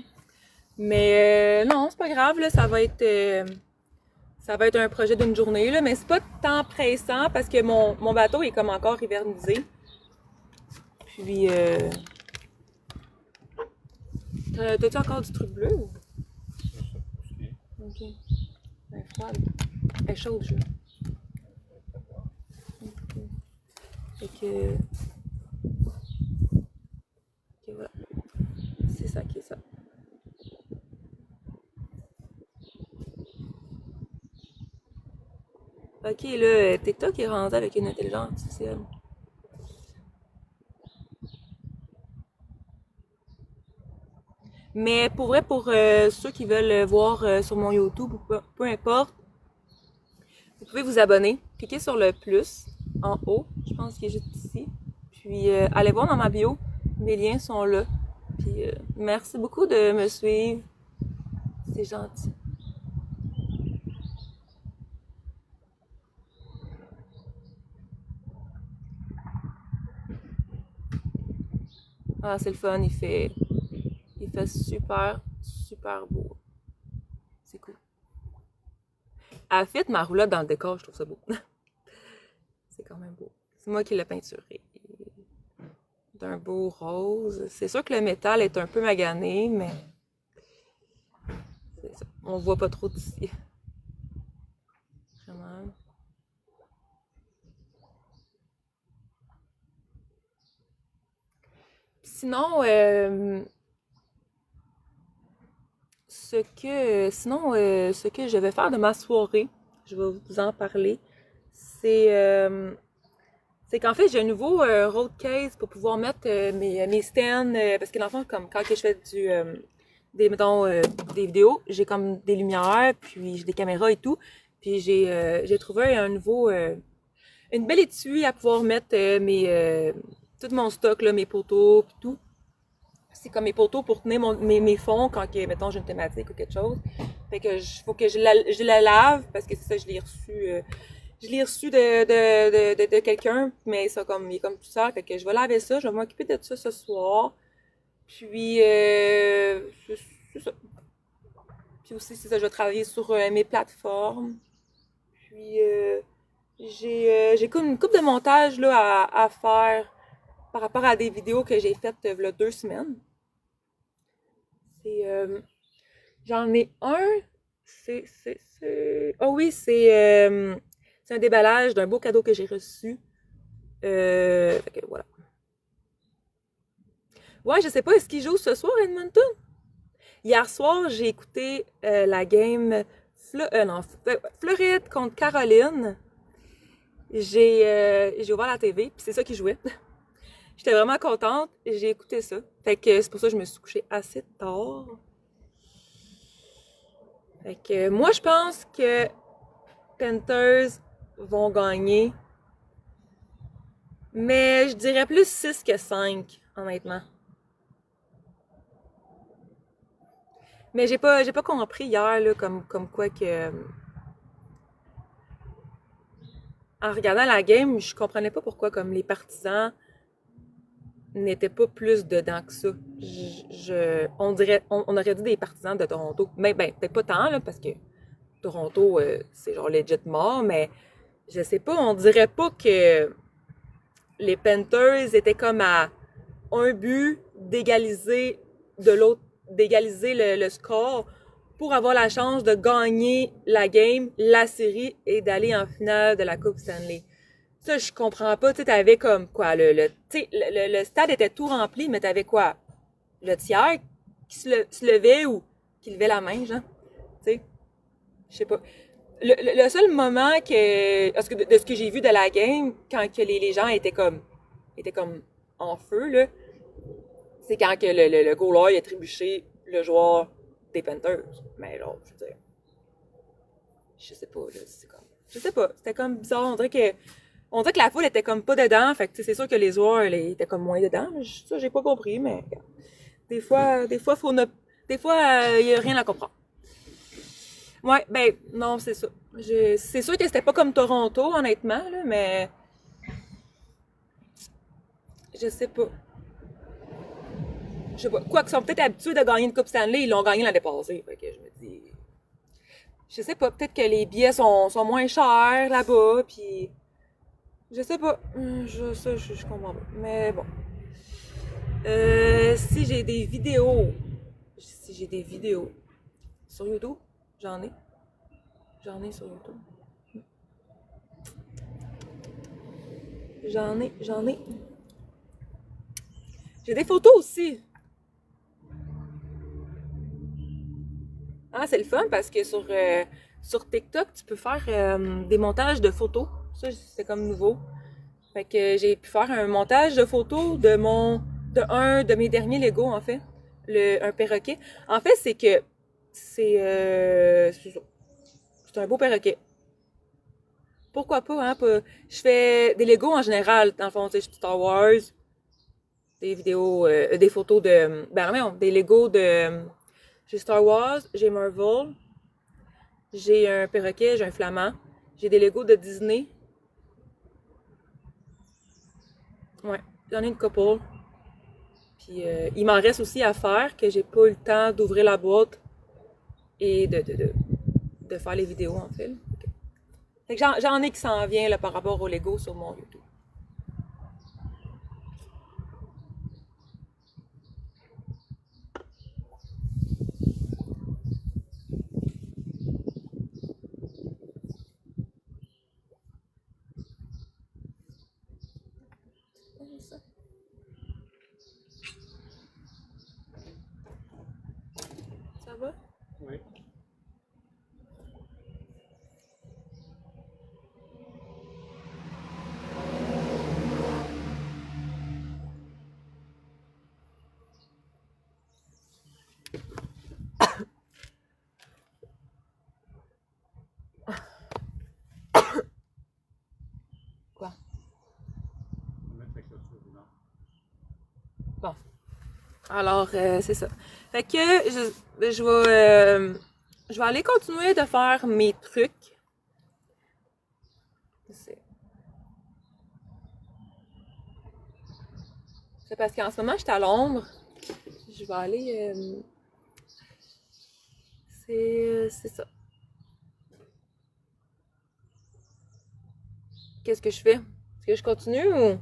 Mais non, c'est pas grave là, ça va être un projet d'une journée là, mais c'est pas tant pressant parce que mon bateau est comme encore hivernisé. Puis t'as-tu encore du truc bleu ou? C'est ça, aussi. Ok. Elle est froide. Elle est chaude, je veux. Ok. Fait que. Ok, voilà. C'est ça qui est ça. Ok, là, TikTok est rendu avec une intelligence artificielle. Mais pour vrai, pour ceux qui veulent voir sur mon YouTube ou peu importe, vous pouvez vous abonner. Cliquez sur le plus en haut. Je pense qu'il est juste ici. Puis allez voir dans ma bio. Mes liens sont là. Puis merci beaucoup de me suivre. C'est gentil. Ah, c'est le fun. Il fait super, super beau. C'est cool. Elle fit ma roulotte dans le décor. Je trouve ça beau. C'est quand même beau. C'est moi qui l'ai peinturé. D'un beau rose. C'est sûr que le métal est un peu magané, mais c'est ça. On voit pas trop d'ici. Vraiment. Sinon, ce que je vais faire de ma soirée, je vais vous en parler, c'est c'est qu'en fait, j'ai un nouveau road case pour pouvoir mettre mes stands, parce que dans le fond, comme quand que je fais mettons, des vidéos, j'ai comme des lumières, puis j'ai des caméras et tout, puis j'ai trouvé une belle étui à pouvoir mettre tout mon stock, là, mes poteaux, puis tout. C'est comme mes poteaux pour tenir mes fonds quand, mettons, j'ai une thématique ou quelque chose. Fait que faut que je la lave, parce que c'est ça, je l'ai reçu de quelqu'un, mais ça, comme, il est comme tout ça. Fait que je vais laver ça, je vais m'occuper de ça ce soir. Puis, c'est ça. Puis aussi, c'est ça, je vais travailler sur mes plateformes. Puis, j'ai comme une couple de montage là, à faire par rapport à des vidéos que j'ai faites il y a 2 semaines. C'est, j'en ai un. Oh oui, c'est un déballage d'un beau cadeau que j'ai reçu. Fait que voilà. Ouais, je sais pas, est-ce qu'il joue ce soir à Edmonton? Hier soir, j'ai écouté la game Floride contre Caroline. J'ai ouvert la TV, puis c'est ça qui jouait. J'étais vraiment contente, j'ai écouté ça. Fait que c'est pour ça que je me suis couchée assez tard. Fait que moi, je pense que Panthers vont gagner. Mais je dirais plus 6 que 5, honnêtement. Mais j'ai pas compris hier, là, comme quoi que. En regardant la game, je comprenais pas pourquoi, comme les partisans n'était pas plus dedans que ça. On aurait dit des partisans de Toronto. Mais ben, peut-être pas tant, là, parce que Toronto, c'est genre legit mort, mais je sais pas, on dirait pas que les Panthers étaient comme à un but d'égaliser le score pour avoir la chance de gagner la game, la série et d'aller en finale de la Coupe Stanley. Ça, je comprends pas. Tu sais, t'avais comme quoi, le stade était tout rempli, mais t'avais quoi? Le tiers qui se levait ou qui levait la main, genre? Tu sais, je sais pas. Le seul moment de ce que j'ai vu de la game, quand que les gens étaient comme en feu, là, c'est quand que le goaler a trébuché le joueur des Panthers. Mais genre, je veux dire, je sais pas, là, c'est comme, je sais pas, c'était comme bizarre. On dirait que la foule était comme pas dedans, fait que c'est sûr que les joueurs étaient comme moins dedans. Mais ça, j'ai pas compris, mais des fois, des fois, y a rien à comprendre. Ouais, ben non, c'est ça. C'est sûr que c'était pas comme Toronto, honnêtement, là, mais je sais pas. Je sais pas. Quoi qu'ils sont peut-être habitués de gagner une Coupe Stanley, ils l'ont gagné l'année passée. Fait que je me dis. Je sais pas, peut-être que les billets sont moins chers là-bas, puis. Je sais pas. Je comprends pas. Mais bon. Si j'ai des vidéos. Si j'ai des vidéos. Sur YouTube, j'en ai. J'en ai sur YouTube. J'en ai. J'ai des photos aussi. Ah, c'est le fun parce que sur TikTok, tu peux faire des montages de photos. Ça, c'est comme nouveau. Fait que j'ai pu faire un montage de photos un de mes derniers Lego, en fait. Un perroquet. En fait, c'est un beau perroquet. Pourquoi pas, hein? Je fais des Lego en général. Dans le fond, tu sais, Star Wars, des vidéos, des photos de, ben non, des Lego de, j'ai Star Wars, j'ai Marvel, j'ai un perroquet, j'ai un flamand, j'ai des Legos de Disney. Ouais, j'en ai une couple. Puis il m'en reste aussi à faire que j'ai pas eu le temps d'ouvrir la boîte et de faire les vidéos en fait. Fait que j'en ai qui s'en vient là, par rapport aux Lego sur mon YouTube. Ça va? Oui. Quoi? On va mettre la clôture dedans. Bon. Alors, c'est ça. Fait que je vais aller continuer de faire mes trucs. C'est parce qu'en ce moment, je suis à l'ombre. Je vais aller... c'est ça. Qu'est-ce que je fais? Est-ce que je continue ou...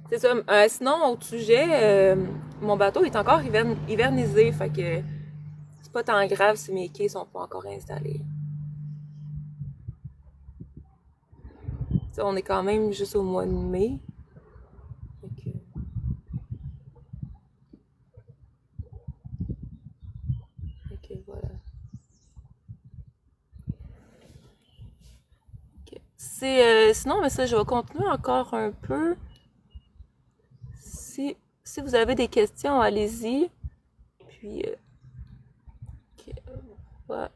C'est ça. Sinon, autre sujet, mon bateau est encore hivernisé, fait que c'est pas tant grave si mes quais sont pas encore installés. Ça, on est quand même juste au mois de mai. Fait que... voilà. Okay. Sinon, mais ça, je vais continuer encore un peu. Si vous avez des questions, allez-y. Puis, okay. Ouais.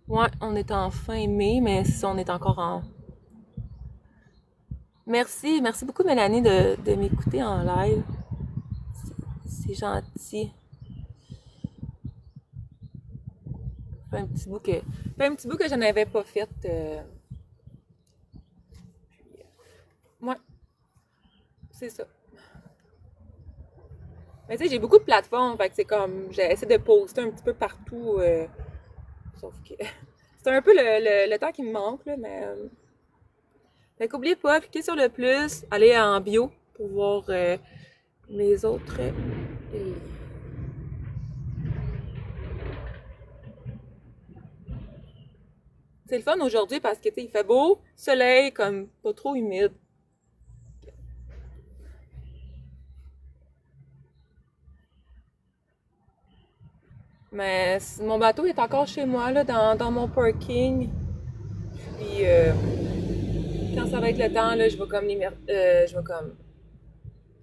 Ouais, on est en fin mai, mais on est encore en... Merci beaucoup Mélanie de m'écouter en live. C'est gentil. Fait un petit bout que je n'avais pas fait. Ouais, c'est ça. Mais tu sais, j'ai beaucoup de plateformes, fait que c'est comme, j'essaie de poster un petit peu partout, sauf que c'est un peu le temps qui me manque, là, mais... Fait qu'oubliez pas, cliquez sur le plus, allez en bio pour voir mes autres liens. C'est le fun aujourd'hui parce que, tu sais, il fait beau, soleil, comme pas trop humide. Mais mon bateau est encore chez moi, là, dans mon parking. Puis, quand ça va être le temps, là, je vais comme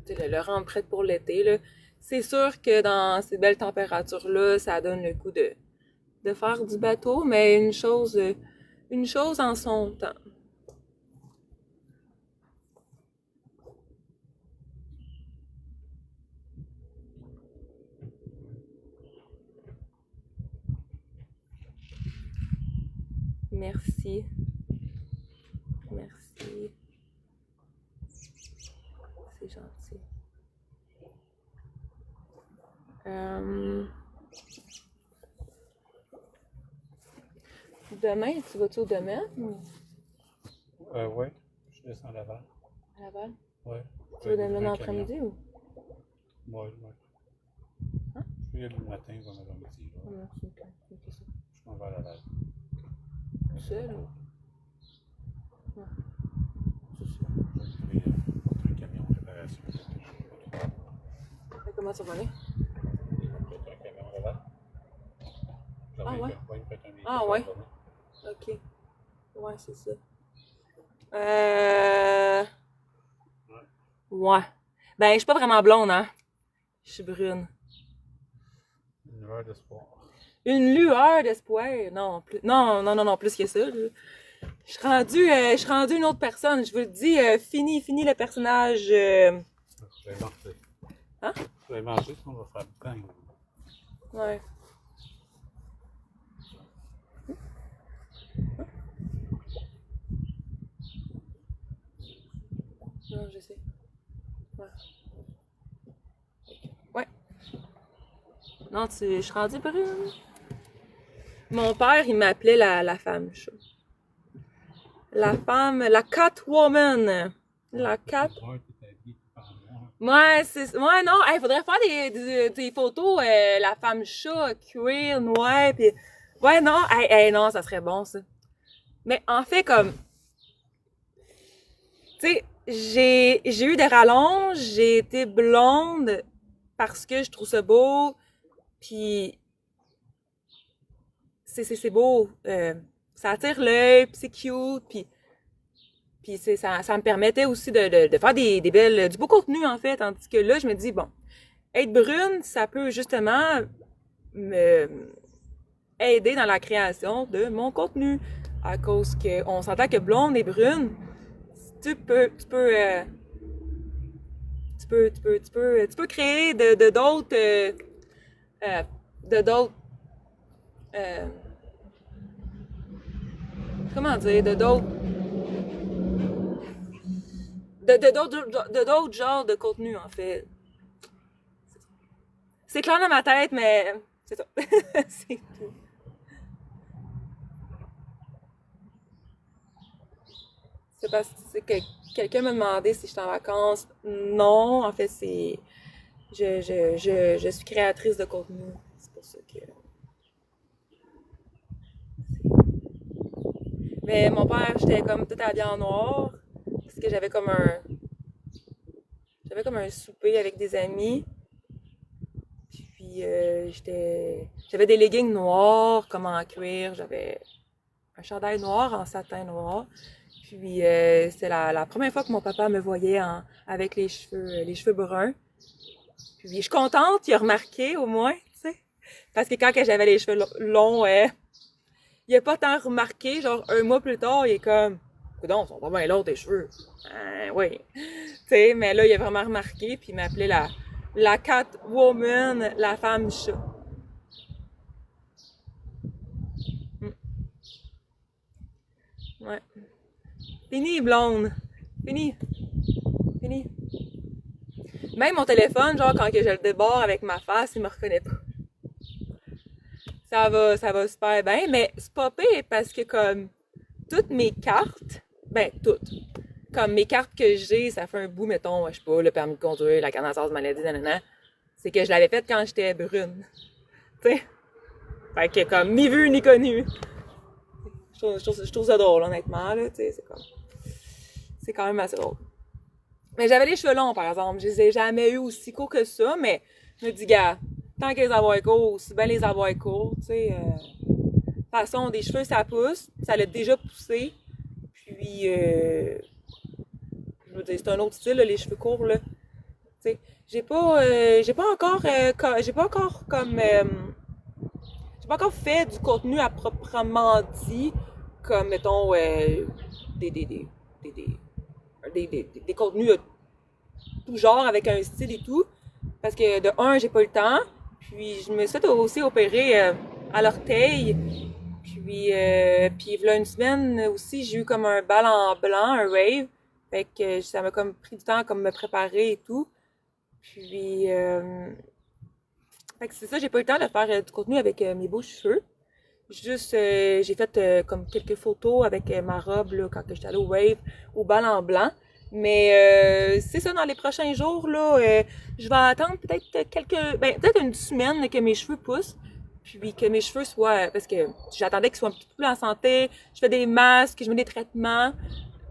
le rendre prêt pour l'été, là. C'est sûr que dans ces belles températures-là, ça donne le coup de faire du bateau, mais une chose en son temps. Merci. Merci. C'est gentil. Demain, tu vas-tu au domaine? Ouais, je descends à Laval. À Laval? Ouais. Tu vas demain l'après-midi ou? Ouais. Hein? Je vais le matin, je vais l'après-midi. Je m'en vais à Laval. Tout seul ou? Ouais. C'est ça. Je vais un camion de réparation. Comment tu vas aller? Il va me prêter un camion à Laval. Ah ouais? Il me prête un véhicule. Ah ouais? Ok. Ouais, c'est ça. Ouais. Ben, je suis pas vraiment blonde, hein. Je suis brune. Une lueur d'espoir. Une lueur d'espoir. Non, plus. Non, plus que ça. Je suis rendue une autre personne. Je vous le dis, fini le personnage. Je vais manger. Hein? Je vais manger, sinon on va faire bang. Ouais. Non, je sais. Ouais. Ouais. Non, je suis rendue brune. Mon père, il m'appelait la femme chat. La Catwoman. La Cat. Ouais, ouais, non, il faudrait faire des photos, la femme chat, cuir, noir, pis... Ouais, non, non, ça serait bon, ça. Mais en fait, comme... Tu sais, j'ai eu des rallonges, j'ai été blonde parce que je trouve ça beau, puis c'est beau, ça attire l'œil, puis c'est cute, puis ça me permettait aussi de faire du beau contenu en fait, tandis que là je me dis bon, être brune, ça peut justement me aider dans la création de mon contenu, à cause que on s'entend que blonde et brune, tu peux créer d'autres comment dire, d'autres genres de contenu, en fait. C'est clair dans ma tête, mais c'est ça. C'est tout. C'est parce que quelqu'un m'a demandé si j'étais en vacances. Non, en fait, c'est... Je suis créatrice de contenu. C'est pour ça que... Mais mon père, j'étais comme tout habillée en noir. Parce que j'avais comme un souper avec des amis. Puis j'avais des leggings noirs, comme en cuir. J'avais un chandail noir en satin noir. Puis c'est la première fois que mon papa me voyait avec les cheveux bruns. Puis je suis contente, il a remarqué au moins, tu sais. Parce que quand j'avais les cheveux longs, il a pas tant remarqué. Genre un mois plus tard, il est comme... coudonc, ils sont pas bien lourds tes cheveux. Oui. Tu sais, mais là, il a vraiment remarqué, puis il m'appelait la Catwoman, la femme chat. Ouais. Fini, blonde. Fini. Fini. Même mon téléphone, genre, quand que je le débarre avec ma face, il me reconnaît pas. Ça va super bien, mais c'est pas pire parce que comme toutes mes cartes, ben toutes, comme mes cartes que j'ai, ça fait un bout, mettons, je sais pas, le permis de conduire, la connaissance de maladie, nanana, c'est que je l'avais faite quand j'étais brune. Tu sais? Fait que comme ni vu ni connu. Je trouve ça drôle, honnêtement, là, tu sais, c'est quand même assez drôle. Mais j'avais les cheveux longs, par exemple. Je les ai jamais eu aussi courts que ça, mais je me dis, gars, tant qu'à les avoir courts, c'est bien les avoir courts, tu sais. De toute façon, des cheveux, ça pousse. Ça l'a déjà poussé. Puis, je veux dire, c'est un autre style, là, les cheveux courts, là. Tu sais, j'ai pas encore fait du contenu à proprement dit, comme, mettons, des contenus tout genre avec un style et tout. Parce que de un, j'ai pas eu le temps. Puis je me suis aussi opérée à l'orteil. Puis là, une semaine aussi, j'ai eu comme un bal en blanc, un rave. Fait que ça m'a comme pris du temps à comme me préparer et tout. Puis fait que c'est ça, j'ai pas eu le temps de faire du contenu avec mes beaux cheveux. Juste, j'ai fait comme quelques photos avec ma robe là, quand j'étais allée au rave, au bal en blanc. Mais c'est ça, dans les prochains jours, là, je vais attendre peut-être une semaine que mes cheveux poussent. Puis que mes cheveux soient, parce que j'attendais qu'ils soient un petit peu plus en santé. Je fais des masques, je mets des traitements.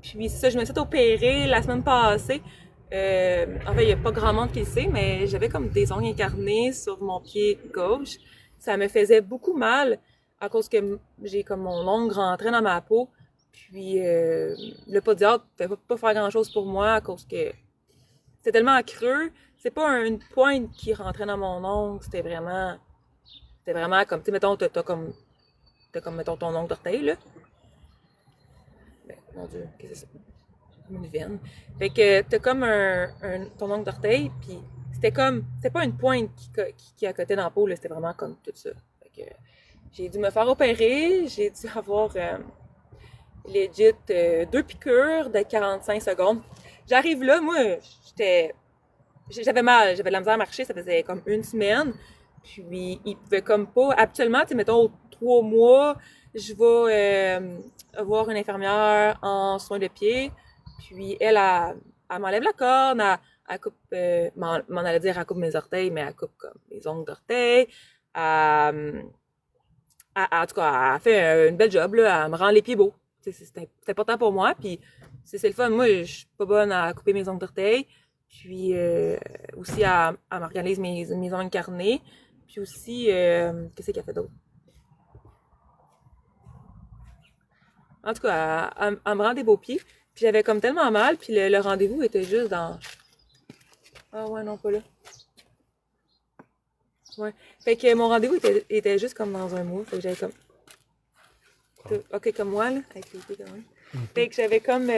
Puis c'est ça, je me suis opérée la semaine passée. En fait, il n'y a pas grand monde qui le sait, mais j'avais comme des ongles incarnés sur mon pied gauche. Ça me faisait beaucoup mal à cause que j'ai comme mon ongle rentrait dans ma peau. Puis le podiatre ne pouvait pas faire grand-chose pour moi à cause que c'était tellement creux. C'est pas une pointe qui rentrait dans mon ongle, c'était vraiment comme, tu sais, mettons, t'as comme, mettons, ton ongle d'orteil, là. Ben, mon Dieu, qu'est-ce que c'est ça? Comme une veine. Fait que t'as comme ton ongle d'orteil, puis c'était pas une pointe qui accotait dans la peau, là, c'était vraiment comme tout ça. Fait que j'ai dû me faire opérer, j'ai dû avoir legit 2 piqûres de 45 secondes. J'arrive là, moi, j'avais mal, j'avais de la misère à marcher, ça faisait comme une semaine. Puis, il pouvait comme pas, habituellement, tu sais, mettons, 3 mois, je vais voir une infirmière en soins de pied. Puis, elle m'enlève la corne, elle coupe, m'en allait dire, elle coupe mes orteils, mais elle coupe comme mes ongles d'orteil. En tout cas, elle fait une belle job, là, elle me rend les pieds beaux. C'est important pour moi, puis c'est le fun. Moi, je suis pas bonne à couper mes ongles d'orteil. Puis aussi, elle m'organise mes ongles carnés. Puis aussi, qu'est-ce qu'elle fait d'autre? En tout cas, elle me rend des beaux pieds. Puis j'avais comme tellement mal, puis le rendez-vous était juste dans... Ah ouais, non, pas là. Ouais. Fait que mon rendez-vous était juste comme dans un mois. Fait que j'avais comme... Ok, comme moi, là, avec les pieds quand même. Fait que j'avais comme...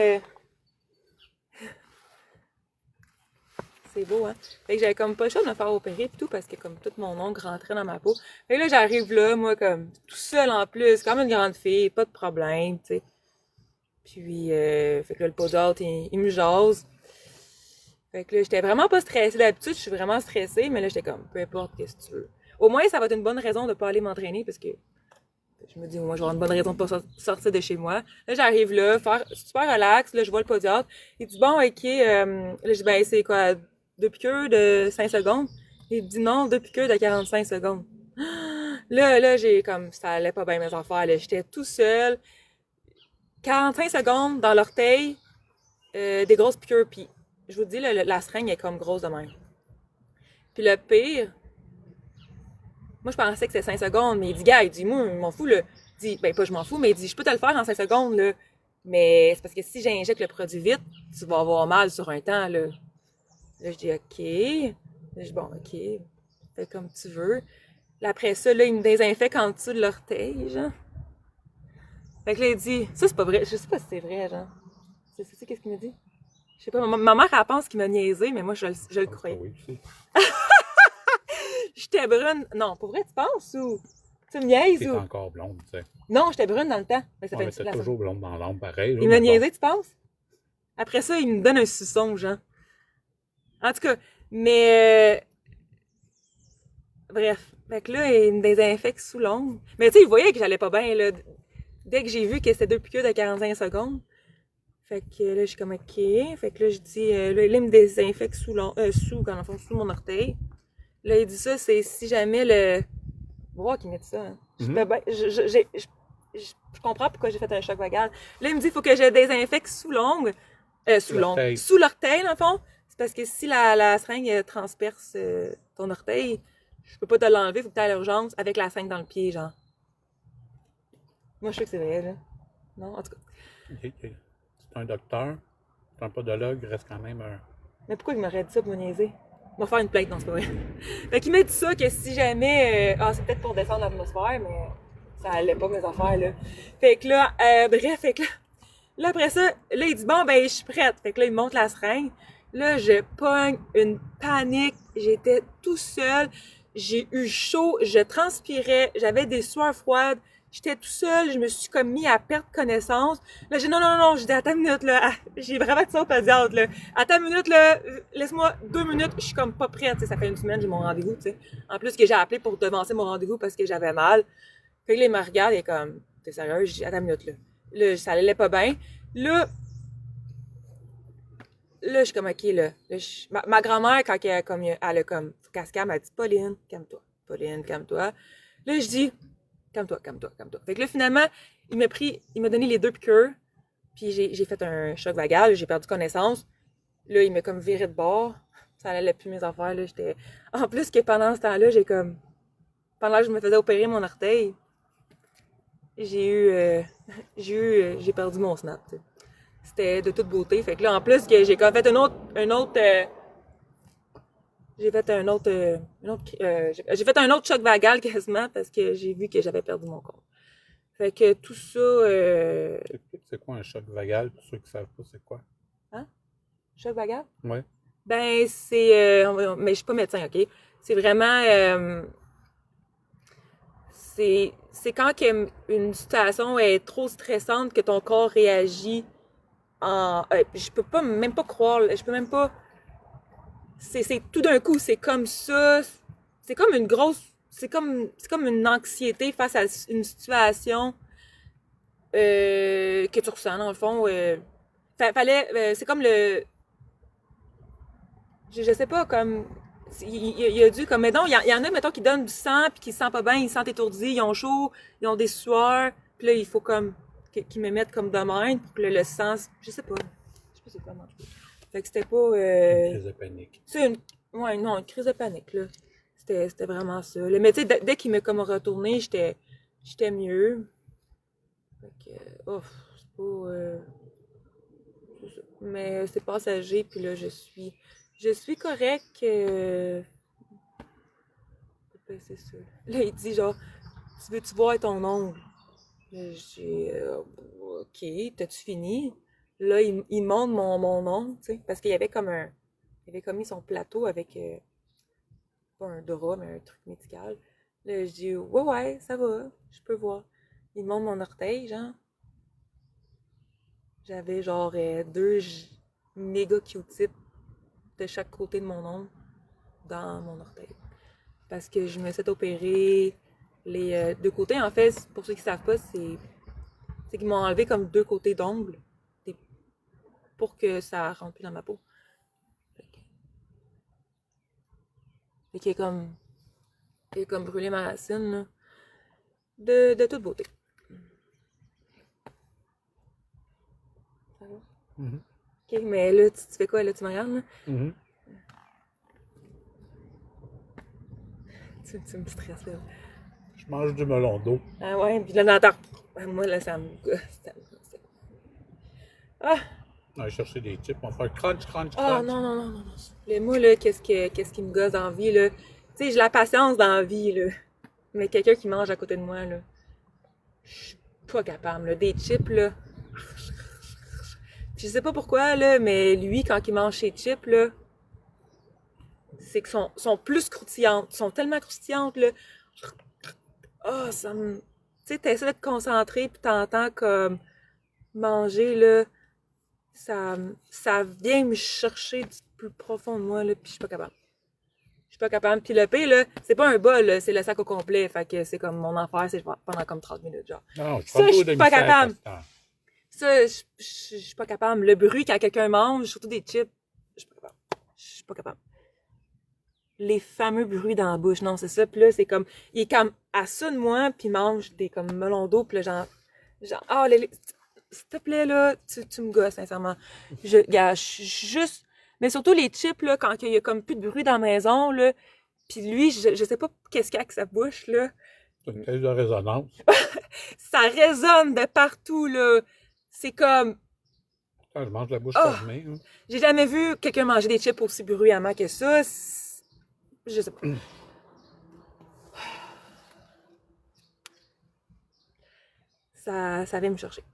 C'est beau, hein? Fait que j'avais comme pas le choix de me faire opérer pis tout parce que comme tout mon ongle rentrait dans ma peau. Fait que là, j'arrive là, moi, comme tout seul en plus, comme une grande fille, pas de problème, tu sais. Puis, fait que là, le podiatre, il me jase. Fait que là, j'étais vraiment pas stressée. D'habitude, je suis vraiment stressée, mais là, j'étais comme, peu importe, qu'est-ce que tu veux. Au moins, ça va être une bonne raison de pas aller m'entraîner parce que je me dis, moi, je vais avoir une bonne raison de pas sortir de chez moi. Là, j'arrive là, faire super relax. Là, je vois le podiatre. Il dit, bon, ok, là, je dis, ben, c'est quoi, 2 piqûres de 5 secondes? Il dit, non, 2 piqûres de 45 secondes. Là, j'ai comme, ça allait pas bien mes affaires, là. J'étais tout seul. 45 secondes dans l'orteil, des grosses piqûres, puis je vous dis, la seringue est comme grosse de même. Puis le pire, moi, je pensais que c'était 5 secondes, mais il dit, gars, il dit, moi, je m'en fous, là. Il dit, ben, pas je m'en fous, mais il dit, je peux te le faire en 5 secondes, là. Mais c'est parce que si j'injecte le produit vite, tu vas avoir mal sur un temps, là. Là, je dis, ok. Là, je dis, bon, ok. Fais comme tu veux. Là, après ça, là, il me désinfecte en dessous de l'orteil, genre. Fait que là, il dit, ça c'est pas vrai. Je sais pas si c'est vrai, genre. C'est qu'est-ce qu'il me dit? Je sais pas, ma mère, elle pense qu'il m'a niaisé, mais moi, je le croyais. Oui, c'est. J'étais brune. Non, pour vrai, tu penses ou? Tu me niaises T'es ou? encore blonde, tu sais. Non, j'étais brune dans le temps. Mais ça Ouais, fait mais une t'es toujours blonde dans l'ombre, pareil. Là, il m'a mais niaisé, tu penses? Après ça, il me donne un suçon, genre. En tout cas, mais... bref. Fait que là, il me désinfecte sous l'ongle. Mais tu sais, il voyait que j'allais pas bien, là. Dès que j'ai vu que c'était 2 piqûres de 45 secondes. Fait que là, je suis comme OK. Fait que là, je dis... là, il me désinfecte sous l'ongle... sous mon orteil. Là, il dit ça, c'est si jamais le... On va voir qu'il met ça. Hein. Je comprends pourquoi j'ai fait un choc vagal. Là, il me dit qu'il faut que je désinfecte sous l'ongle. Sous l'ongle. Sous l'orteil, dans le fond. C'est parce que si la seringue transperce ton orteil, je peux pas te l'enlever, il faut que tu ailles à l'urgence avec la seringue dans le pied, genre. Moi, je sais que c'est vrai, là. Non, en tout cas. C'est un docteur, c'est un podologue, reste quand même un. Mais pourquoi il m'aurait dit ça pour me niaiser? On va faire une plainte, non, c'est pas vrai. Fait qu'il m'a dit ça, que si jamais... c'est peut-être pour descendre l'atmosphère, mais ça allait pas, mes affaires, là. Fait que là, bref, fait que là, après ça, là, il dit, bon, ben, je suis prête. Fait que là, il monte la seringue. Là, je pogne une panique. J'étais tout seul. J'ai eu chaud. Je transpirais. J'avais des sueurs froides. J'étais tout seul. Je me suis comme mis à perdre connaissance. Là, j'ai dit, non. J'ai dit, attends une minute, là. J'ai vraiment dit ça au pédiatre, là. Attends une minute, là. Laisse-moi 2 minutes. Je suis comme pas prête, tu sais. Ça fait une semaine, j'ai mon rendez-vous, tu sais. En plus, que j'ai appelé pour devancer mon rendez-vous parce que j'avais mal. Fait que là, il me regarde et comme, t'es sérieux? Je dis, attends une minute, là. Là, ça allait pas bien. Là, je suis comme, OK, là. Ma grand-mère, quand elle a comme, faut qu'elle se calme, elle dit, Pauline, calme-toi. Pauline, calme-toi. Là, je dis, calme-toi. Fait que là, finalement, il m'a donné les 2 piqûres, puis j'ai fait un choc vagal, j'ai perdu connaissance. Là, il m'a comme viré de bord. Ça allait plus mes affaires, là. En plus que pendant ce temps-là, pendant que je me faisais opérer mon orteil, j'ai perdu mon snap, tu sais. C'était de toute beauté. Fait que là, en plus, que j'ai fait j'ai fait un autre choc vagal quasiment parce que j'ai vu que j'avais perdu mon corps. Fait que tout ça... C'est quoi un choc vagal, pour ceux qui savent pas c'est quoi? Hein? Choc vagal? Ouais. Ben, c'est... mais je suis pas médecin, OK? C'est vraiment... c'est quand une situation est trop stressante que ton corps réagit je peux pas même pas croire, je peux même pas. C'est tout d'un coup, c'est comme ça. C'est comme une grosse. C'est comme une anxiété face à une situation que tu ressens, dans le fond. C'est comme le. Je sais pas, comme. Il a dû, comme, mettons, il y en a, mettons, qui donnent du sang, puis qui se sentent pas bien, ils se sentent étourdis, ils ont chaud, ils ont des sueurs, puis là, il faut comme. Qu'ils me mettent comme de même pour que le sang. Je sais pas c'est comment. Fait que c'était pas... Une crise de panique. Une crise de panique, là. C'était vraiment ça. Mais tu sais, dès qu'il m'a comme retourné, j'étais mieux. Fait que... c'est pas... c'est ça. Mais c'est passager, puis là, je suis correcte. C'est ça. Là, il dit genre, tu veux-tu voir ton ongle? Là, j'ai OK, t'as-tu fini? Là, il monte mon ongle, tu sais, parce qu'il y avait comme il avait comme mis son plateau avec, pas un drap, mais un truc médical. Là, je dis, ouais, ça va, je peux voir. Il monte mon orteil, genre. J'avais genre 2 méga Q-tips de chaque côté de mon ongle dans mon orteil. Parce que je me suis opéré les 2 côtés. En fait, pour ceux qui savent pas, c'est qu'ils m'ont enlevé comme 2 côtés d'ongles pour que ça rentre plus dans ma peau. Fait qu'il a comme brûlé ma racine, là, de toute beauté. Ça va? Mm-hmm. OK, mais là, tu fais quoi, là? Tu me regardes, là? Mm-hmm. Tu me stresses, là. Je mange du melon d'eau. Ah ouais, puis là, j'entends. Moi, là, ça me gosse. Ah! On va chercher des chips, on va faire crunch. Ah, non. Mais moi, là, qu'est-ce qui me gosse dans la vie, là? Tu sais, j'ai la patience dans la vie, là. Mais quelqu'un qui mange à côté de moi, là, je suis pas capable, là. Des chips, là. Je sais pas pourquoi, là, mais lui, quand il mange ses chips, là, c'est que sont plus croustillantes. Sont tellement croustillantes, là. Ah, ça me... Tu sais, t'essaies de te concentrer, puis t'entends comme manger, là. Ça vient me chercher du plus profond de moi, là, puis je suis pas capable. Je suis pas capable. Puis le pire, là, c'est pas un bol, là, c'est le sac au complet. Fait que c'est comme mon enfer, c'est pendant comme 30 minutes, genre. Non, ça, je suis pas capable. Ça, je suis pas capable. Le bruit quand quelqu'un mange, surtout des chips, je suis pas capable. Je suis pas capable. Les fameux bruits dans la bouche, non, c'est ça. Puis là, c'est comme, il est comme à ça de moi, puis il mange des comme melons d'eau, puis là, genre, ah, s'il te plaît, là, tu me gosses, sincèrement. Je suis juste, mais surtout les chips, là, quand il y a comme plus de bruit dans la maison, là, puis lui, je sais pas qu'est-ce qu'il y a avec sa bouche, là. C'est une caisse de résonance. Ça résonne de partout, là. C'est comme... Quand je mange la bouche fermée. Hein. J'ai jamais vu quelqu'un manger des chips aussi bruyamment que ça. Je sais pas. Ça vient me chercher. Tu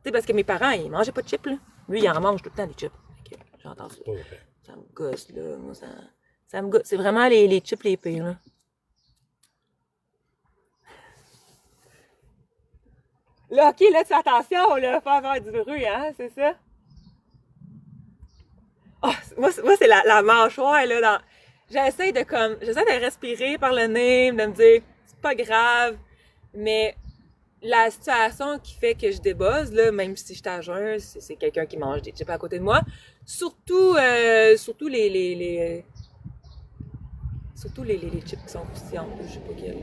sais, parce que mes parents, ils mangeaient pas de chips, là. Lui, il en mange tout le temps des chips. Okay, j'entends ça. Ça me gosse, là. Moi, ça me gosse. C'est vraiment les chips les pires, là. Là, OK, là, tu fais attention, là, faut avoir du bruit, hein, c'est ça? Oh, moi c'est la mâchoire, là, j'essaie de respirer par le nez, de me dire, c'est pas grave, mais la situation qui fait que je débuzz, là, même si je suis à jeun, c'est quelqu'un qui mange des chips à côté de moi, surtout les chips qui sont croustillants, je sais pas quel.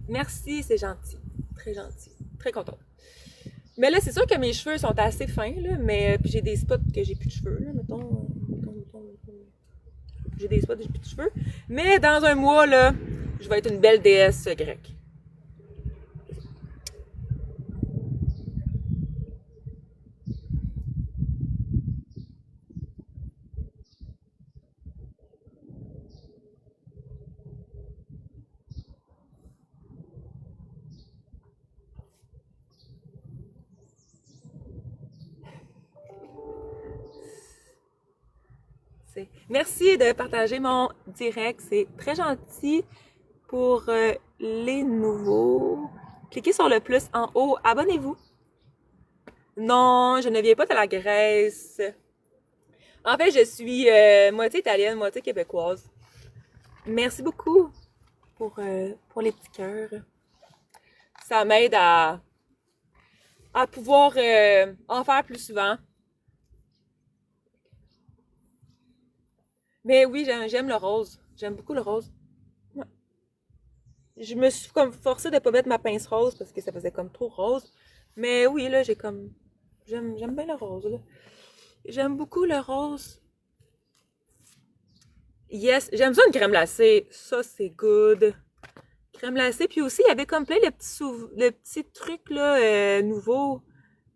Merci, c'est gentil, très gentil. Très contente. Mais là, c'est sûr que mes cheveux sont assez fins, là, mais puis j'ai des spots que j'ai plus de cheveux, là, mettons. J'ai des spots que j'ai plus de cheveux. Mais dans un mois, là, je vais être une belle déesse grecque. Merci de partager mon direct, c'est très gentil. Pour les nouveaux, cliquez sur le plus en haut, abonnez-vous. Non, je ne viens pas de la Grèce. En fait, je suis moitié italienne, moitié québécoise. Merci beaucoup pour les petits cœurs. Ça m'aide à pouvoir en faire plus souvent. Mais oui, j'aime le rose. J'aime beaucoup le rose. Ouais. Je me suis comme forcée de pas mettre ma pince rose parce que ça faisait comme trop rose. Mais oui, là, j'aime bien le rose, là. J'aime beaucoup le rose. Yes, j'aime ça une crème glacée. Ça, c'est good. Crème glacée. Puis aussi, il y avait comme plein de petits trucs, là, nouveaux.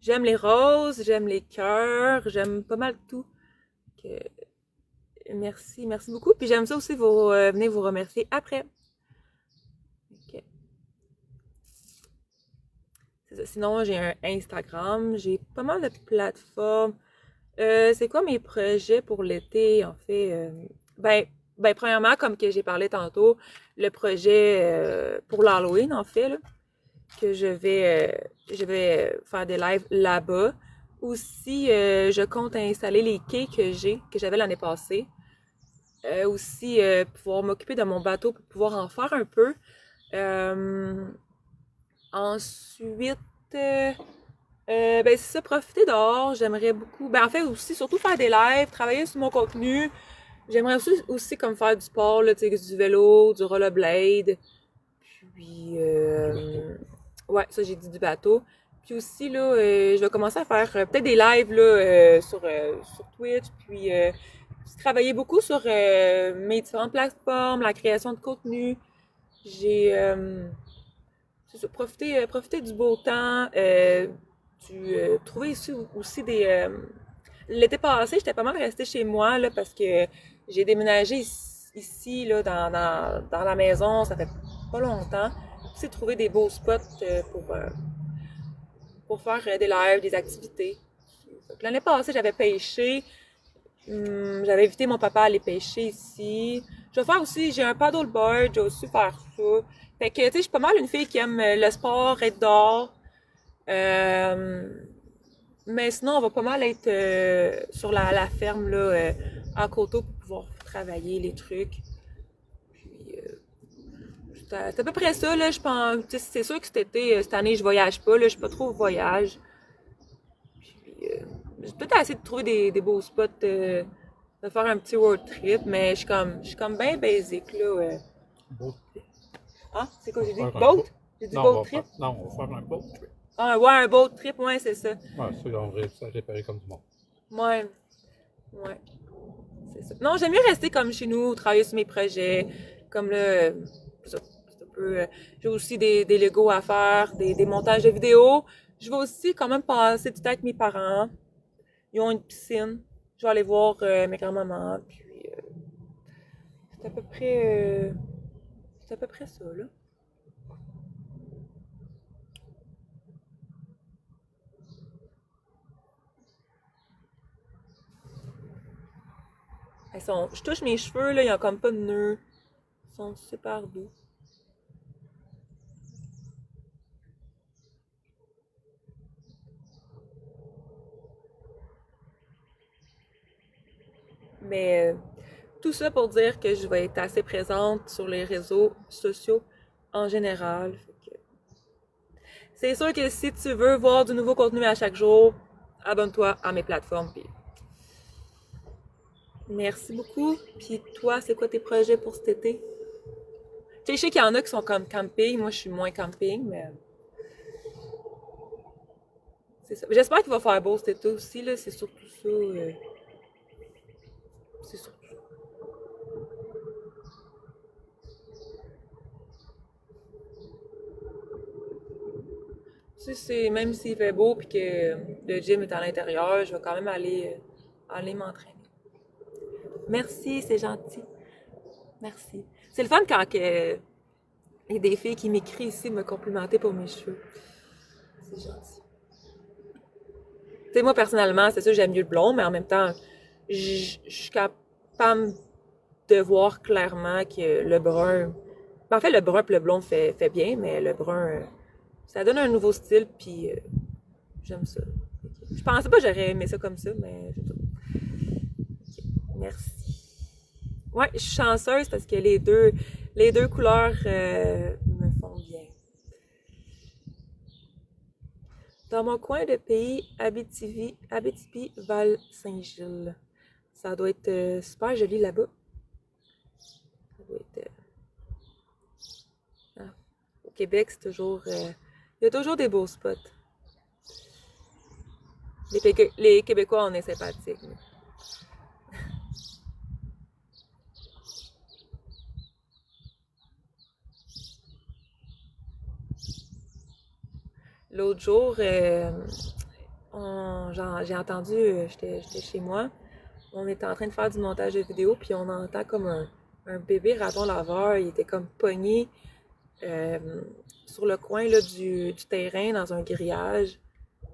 J'aime les roses, j'aime les cœurs, j'aime pas mal tout. Merci beaucoup. Puis j'aime ça aussi, venez vous remercier après. Okay. C'est ça. Sinon, j'ai un Instagram, j'ai pas mal de plateformes. C'est quoi mes projets pour l'été, en fait? Ben, premièrement, comme que j'ai parlé tantôt, le projet pour l'Halloween, en fait, là, que je vais faire des lives là-bas. Aussi, je compte installer les quais que j'avais l'année passée. Aussi, pouvoir m'occuper de mon bateau pour pouvoir en faire un peu. Ensuite, c'est ça, profiter dehors. J'aimerais beaucoup. Ben, en fait, aussi, surtout faire des lives, travailler sur mon contenu. J'aimerais aussi comme faire du sport, là, tu sais, du vélo, du rollerblade. Puis, ouais, ça, j'ai dit du bateau. Puis aussi, là, je vais commencer à faire peut-être des lives, là, sur Twitch. Puis, travailler beaucoup sur mes différentes plateformes, la création de contenu. J'ai profiter du beau temps, trouver aussi des... l'été passé, j'étais pas mal restée chez moi là, parce que j'ai déménagé ici là, dans la maison, ça fait pas longtemps. aussi trouver des beaux spots pour faire des lives, des activités. L'année passée, j'avais pêché. J'avais invité mon papa à aller pêcher ici. Je vais faire aussi, j'ai un paddleboard, je vais aussi faire ça. Fait que, tu sais, je suis pas mal une fille qui aime le sport, être dehors. Mais sinon, on va pas mal être sur la ferme, là, à Coteau pour pouvoir travailler les trucs. Puis, c'est à peu près ça, là, je pense. C'est sûr que cette année, je voyage pas, là, je suis pas trop au voyage. Puis, j'ai peut-être essayé de trouver des beaux spots, de faire un petit road trip, mais je suis comme bien basic, là. Boat. Ah, c'est quoi j'ai dit? Un Boat? J'ai dit boat trip? Non, on va faire un boat trip. Ah, ouais, un boat trip, ouais, c'est ça. Ouais, ça, on va ça réparer comme du monde. Ouais. C'est ça. Non, j'aime mieux rester comme chez nous, travailler sur mes projets. Comme là, c'est un peu. J'ai aussi des Legos à faire, des montages de vidéos. Je vais aussi quand même passer du temps avec mes parents. Ils ont une piscine. Je vais aller voir mes grands-mamans. Puis c'est à peu près. C'est à peu près ça, là. Je touche mes cheveux, là, ils ont comme pas de nœuds. Ils sont super doux. Mais tout ça pour dire que je vais être assez présente sur les réseaux sociaux en général. C'est sûr que si tu veux voir du nouveau contenu à chaque jour, abonne-toi à mes plateformes. Puis merci beaucoup. Puis toi, c'est quoi tes projets pour cet été? Tu sais, je sais qu'il y en a qui sont comme camping. Moi, je suis moins camping, mais c'est ça. J'espère qu'il va faire beau cet été aussi, là. C'est surtout ça. C'est surtout ça. Tu sais, même s'il fait beau et que le gym est à l'intérieur, je vais quand même aller m'entraîner. Merci, c'est gentil. Merci. C'est le fun quand il y a des filles qui m'écrivent ici me complimenter pour mes cheveux. C'est gentil. Tu sais, moi, personnellement, c'est sûr, j'aime mieux le blond, mais en même temps, je suis capable de voir clairement que le brun... En fait, le brun et le blond fait bien, mais le brun, ça donne un nouveau style, puis j'aime ça. Je pensais pas que j'aurais aimé ça comme ça, mais c'est tout. Merci. Ouais, je suis chanceuse parce que les deux couleurs me font bien. Dans mon coin de pays, Abitibi, Val-Saint-Gilles. Ça doit être super joli là-bas. Ça doit être... Au Québec, c'est toujours... il y a toujours des beaux spots. Les Québécois, on est sympathiques. Mais... L'autre jour, j'ai entendu, j'étais chez moi, on était en train de faire du montage de vidéo, puis on entend comme un bébé raton laveur, il était comme pogné sur le coin là, du terrain dans un grillage,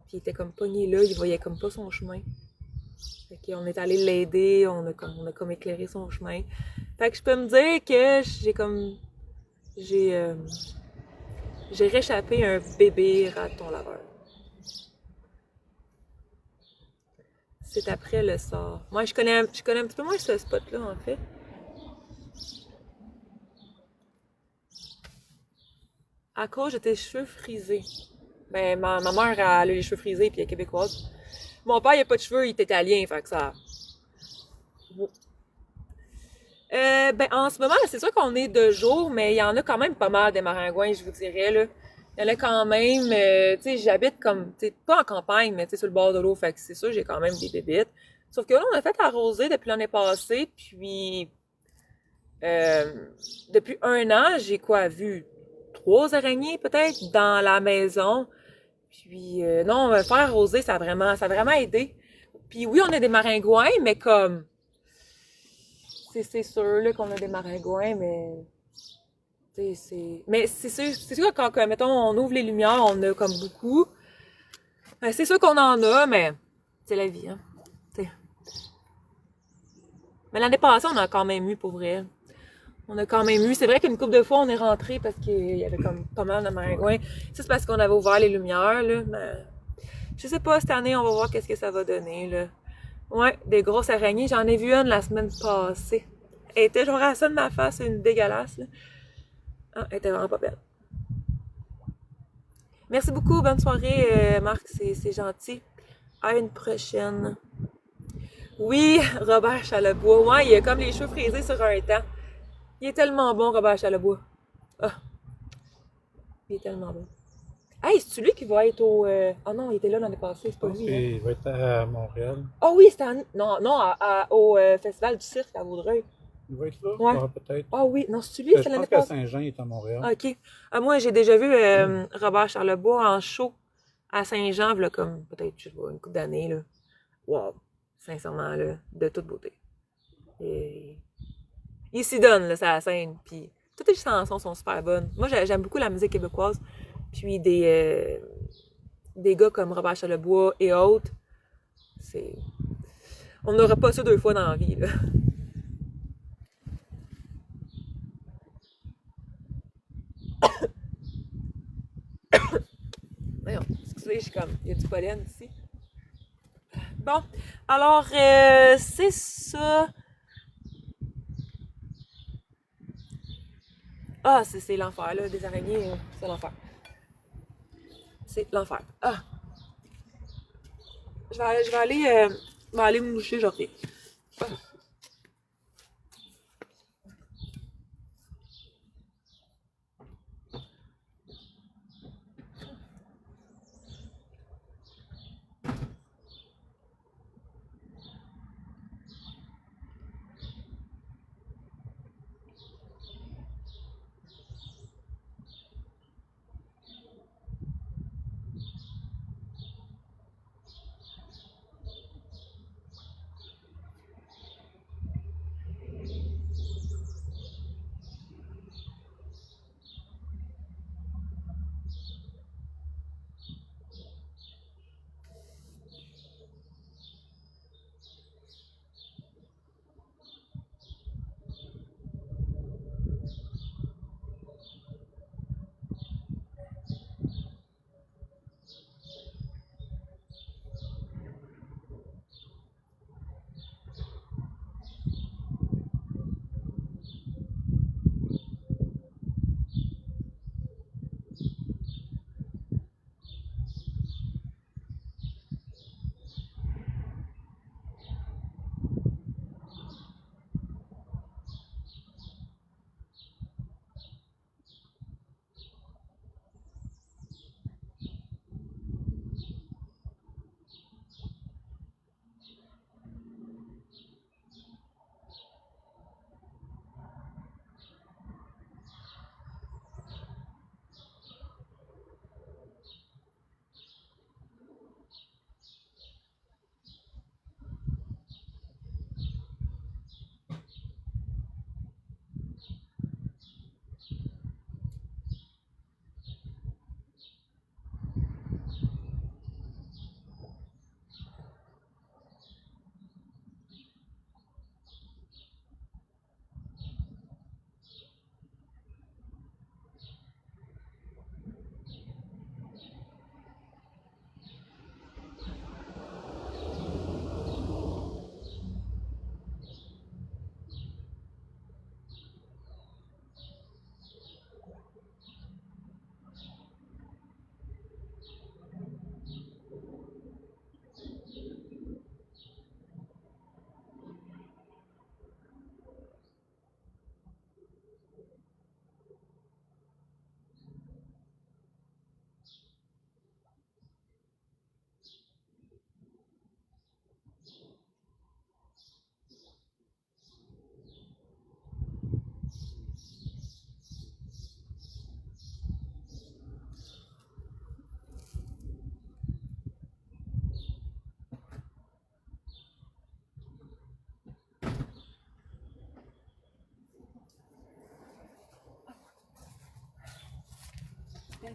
puis il était comme pogné là, il voyait comme pas son chemin. Fait qu'on est allé l'aider, on a comme éclairé son chemin. Fait que je peux me dire que j'ai réchappé un bébé raton laveur. C'est après le sort. Moi, je connais un petit peu moins ce spot-là, en fait. À cause de tes cheveux frisés. Ben, ma mère, elle a les cheveux frisés puis elle est québécoise. Mon père, il a pas de cheveux, il est italien, fait que ça... Ben, en ce moment, c'est sûr qu'on est de jour, mais il y en a quand même pas mal des maringouins, je vous dirais, là. Il y en a quand même, tu sais, j'habite comme, tu sais, pas en campagne, mais tu sais, sur le bord de l'eau, fait que c'est sûr, j'ai quand même des bébites. Sauf que là, on a fait arroser depuis l'année passée, puis depuis 1 an, j'ai vu 3 araignées peut-être dans la maison. Puis non, faire arroser, ça a vraiment aidé. Puis oui, on a des maringouins, mais comme... C'est sûr là qu'on a des maringouins, mais Mais c'est sûr que quand, mettons, on ouvre les lumières, on a comme beaucoup. C'est sûr qu'on en a, mais c'est la vie, hein. T'sais. Mais l'année passée, on a quand même eu, pour vrai. On a quand même eu. C'est vrai qu'une couple de fois, on est rentré parce qu'il y avait comme pas mal de maringouins. Ça, c'est parce qu'on avait ouvert les lumières, là. Mais je sais pas, cette année, on va voir qu'est-ce que ça va donner, là. Ouais, des grosses araignées. J'en ai vu une la semaine passée. Elle était genre à ça de ma face, une dégueulasse, là. Ah, elle était vraiment pas belle. Merci beaucoup, bonne soirée, Marc, c'est gentil. À une prochaine. Oui, Robert Charlebois. Ouais, il a comme les cheveux frisés sur un temps. Il est tellement bon, Robert Charlebois. Ah, il est tellement bon. Hey, c'est-tu lui qui va être au... Ah non, il était là l'année passée, c'est pas lui. Hein? Il va être à Montréal. Ah oui, c'était Non, au Festival du Cirque à Vaudreuil. Il va être là? Ouais. Ah, peut-être. Ah oui, non, c'est-tu lui, c'est l'année passée? Je pense qu'à Saint-Jean, il est à Montréal. Ah, ok. Moi, j'ai déjà vu Robert Charlebois en show à Saint-Jean, là, comme peut-être, je sais pas, une couple d'années, là. Wow. Sincèrement, là, de toute beauté. Et... il s'y donne, là, ça la scène, puis toutes les chansons sont super bonnes. Moi, j'aime beaucoup la musique québécoise, puis des gars comme Robert Charlebois et autres, c'est... on n'aura pas ça 2 fois dans la vie, là. Voyons, excusez, je suis comme... il y a du pollen ici. Bon, alors, c'est ça. Ah, c'est l'enfer, là, des araignées, c'est l'enfer. C'est l'enfer. Ah! Je vais aller me moucher, je reviens. Ah.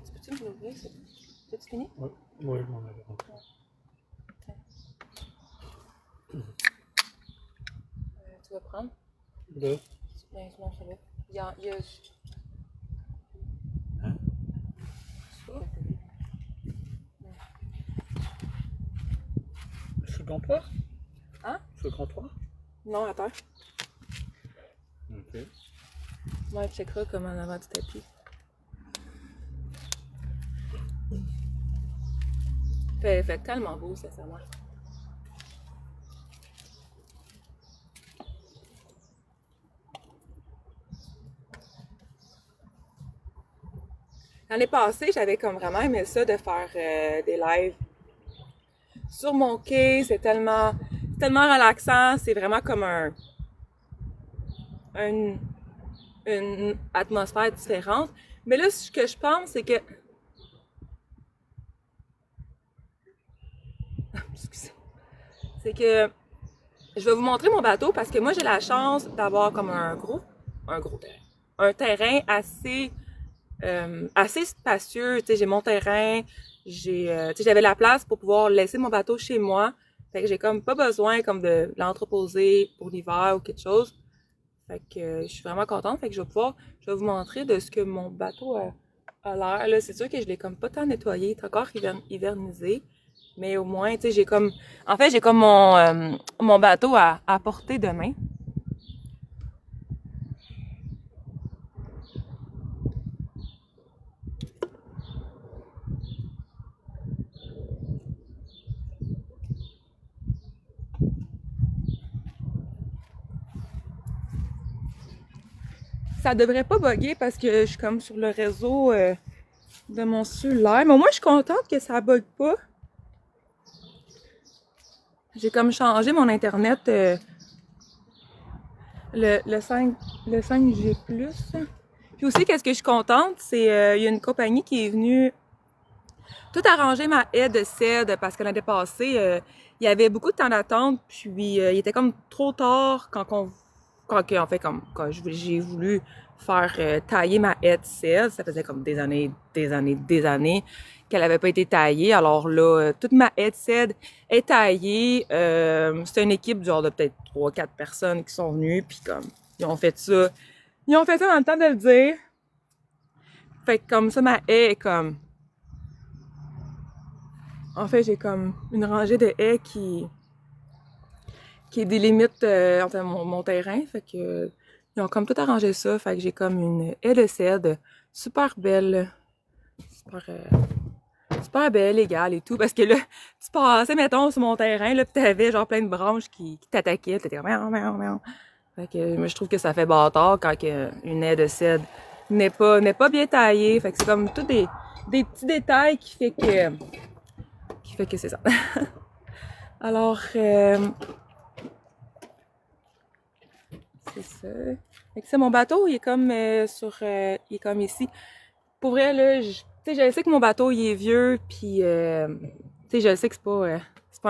Tu peux-tu me l'ouvrir? T'as-tu fini? Oui, oui, je m'en avais rentré. Tu vas prendre? Là. Bien, non, ça va. Il y a... Hein? Ça? Sur le comptoir? Hein? Sur le comptoir? Non, à terre. Ok. Moi, je checkerai comme en avant du tapis. Fait tellement beau, sincèrement. L'année passée, j'avais comme vraiment aimé ça de faire des lives sur mon quai. C'est tellement relaxant. C'est vraiment comme une atmosphère différente. Mais là, ce que je pense, c'est que... Excusez. C'est que je vais vous montrer mon bateau parce que moi, j'ai la chance d'avoir comme un terrain assez spacieux. Tu sais, j'ai mon terrain, tu sais, j'avais la place pour pouvoir laisser mon bateau chez moi. Fait que j'ai comme pas besoin comme de l'entreposer pour l'hiver ou quelque chose. Fait que je suis vraiment contente. Fait que je vais vous montrer de ce que mon bateau a l'air. Là, c'est sûr que je l'ai comme pas tant nettoyé, il est encore hivernisé. Mais au moins, tu sais, j'ai comme mon bateau à portée de main. Ça devrait pas bugger parce que je suis comme sur le réseau de mon cellulaire. Mais moi, je suis contente que ça bug pas. J'ai comme changé mon internet le 5G+. Puis aussi, qu'est-ce que je suis contente, c'est il y a une compagnie qui est venue tout arranger ma haie de cèdre parce que l'année passée, il y avait beaucoup de temps d'attente, puis il était comme trop tard quand j'ai voulu faire tailler ma haie de cèdre. Ça faisait comme des années qu'elle avait pas été taillée. Alors là, toute ma haie de cèdre est taillée. C'était une équipe genre de peut-être 3-4 personnes qui sont venues, puis comme ils ont fait ça dans le temps de le dire. Fait que comme ça, ma haie est comme... En fait, j'ai comme une rangée de haies qui délimite enfin, mon terrain. Fait que ils ont comme tout arrangé ça. Fait que j'ai comme une haie de cèdre super belle. Super belle, égale et tout. Parce que là, tu passais, mettons, sur mon terrain, là, pis t'avais genre plein de branches qui t'attaquaient. T'étais comme miaou. Fait que moi, je trouve que ça fait bâtard quand une haie de cèdre n'est pas bien taillée. Fait que c'est comme tous des petits détails qui fait que c'est ça. Alors, c'est ça. Fait que c'est mon bateau, il est comme il est comme ici. Pour vrai, là, tu sais, je sais que mon bateau, il est vieux, puis, tu sais, je sais que c'est pas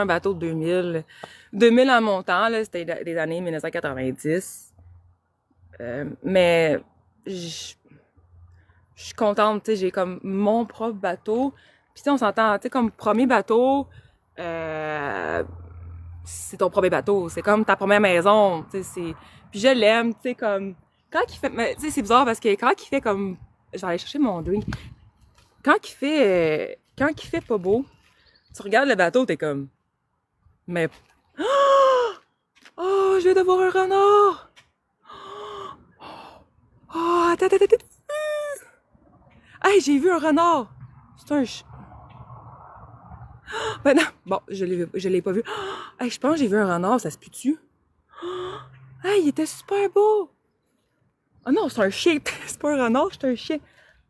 un bateau de 2000. 2000 en montant, là, c'était des années 1990. Mais, je suis contente, tu sais, j'ai comme mon propre bateau. Puis, tu sais, on s'entend, tu sais, comme premier bateau, c'est ton premier bateau, c'est comme ta première maison, tu sais, c'est... Puis je l'aime, tu sais, comme... Quand il fait... Tu sais, c'est bizarre parce que quand il fait comme... Je vais aller chercher mon drink. Quand il fait pas beau, tu regardes le bateau, t'es comme... Mais... Oh, je viens de voir un renard! Oh, attends. Hey, j'ai vu un renard! C'est un... Ben non, bon, je l'ai pas vu. Hey, je pense que j'ai vu un renard, ça se peut-tu? Hey, il était super beau! Ah non, c'est un chien! C'est pas un renard, c'est un chien!